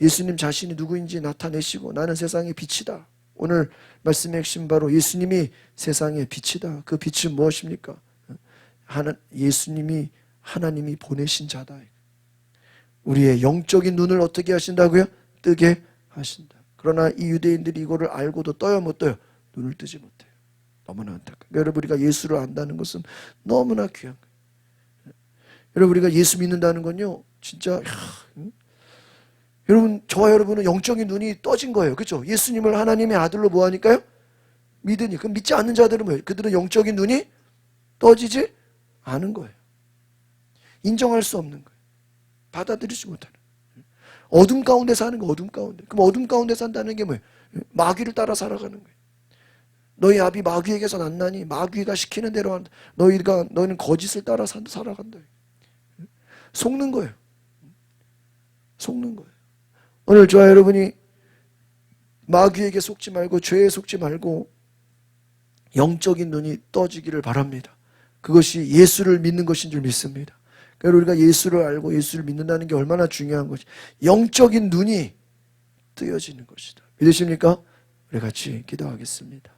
예수님 자신이 누구인지 나타내시고 나는 세상의 빛이다. 오늘 말씀의 핵심 바로 예수님이 세상의 빛이다. 그 빛은 무엇입니까? 예수님이 하나님이 보내신 자다. 우리의 영적인 눈을 어떻게 하신다고요? 뜨게 하신다. 그러나 이 유대인들이 이거를 알고도 떠요 못 떠요? 눈을 뜨지 못해요. 너무나 안타까워요. 여러분 우리가 예수를 안다는 것은 너무나 귀한 거예요. 여러분 우리가 예수 믿는다는 건요 진짜 여러분, 저와 여러분은 영적인 눈이 떠진 거예요. 그렇죠? 예수님을 하나님의 아들로 뭐 하니까요? 믿으니. 그럼 믿지 않는 자들은 뭐예요? 그들은 영적인 눈이 떠지지 않은 거예요. 인정할 수 없는 거예요. 받아들이지 못하는. 어둠 가운데 사는 거, 어둠 가운데. 그럼 어둠 가운데 산다는 게 뭐예요? 마귀를 따라 살아가는 거예요. 너희 아비 마귀에게서 났나니 마귀가 시키는 대로 한다. 너희는 거짓을 따라 살아간다. 속는 거예요. 속는 거예요. 오늘 저와 여러분이 마귀에게 속지 말고 죄에 속지 말고 영적인 눈이 떠지기를 바랍니다. 그것이 예수를 믿는 것인 줄 믿습니다. 그러니까 우리가 예수를 알고 예수를 믿는다는 게 얼마나 중요한 것이, 영적인 눈이 뜨여지는 것이다. 믿으십니까? 우리 같이 기도하겠습니다.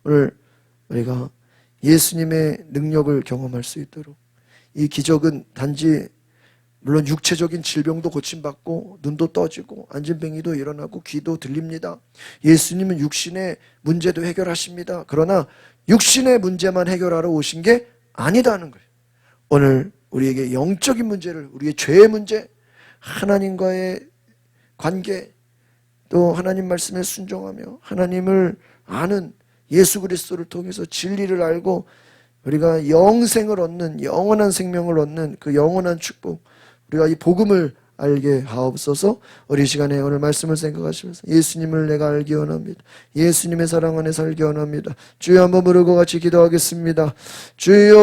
오늘 우리가 예수님의 능력을 경험할 수 있도록, 이 기적은 단지 물론 육체적인 질병도 고침받고 눈도 떠지고 안진뱅이도 일어나고 귀도 들립니다. 예수님은 육신의 문제도 해결하십니다. 그러나 육신의 문제만 해결하러 오신 게 아니다는 거예요. 오늘 우리에게 영적인 문제를, 우리의 죄의 문제, 하나님과의 관계, 또 하나님 말씀에 순종하며 하나님을 아는 예수 그리스도를 통해서 진리를 알고 우리가 영생을 얻는, 영원한 생명을 얻는 그 영원한 축복, 우리가 이 복음을 알게 하옵소서. 우리 시간에 오늘 말씀을 생각하시면서 예수님을 내가 알기 원합니다. 예수님의 사랑 안에 살기 원합니다. 주여 한번 부르고 같이 기도하겠습니다. 주여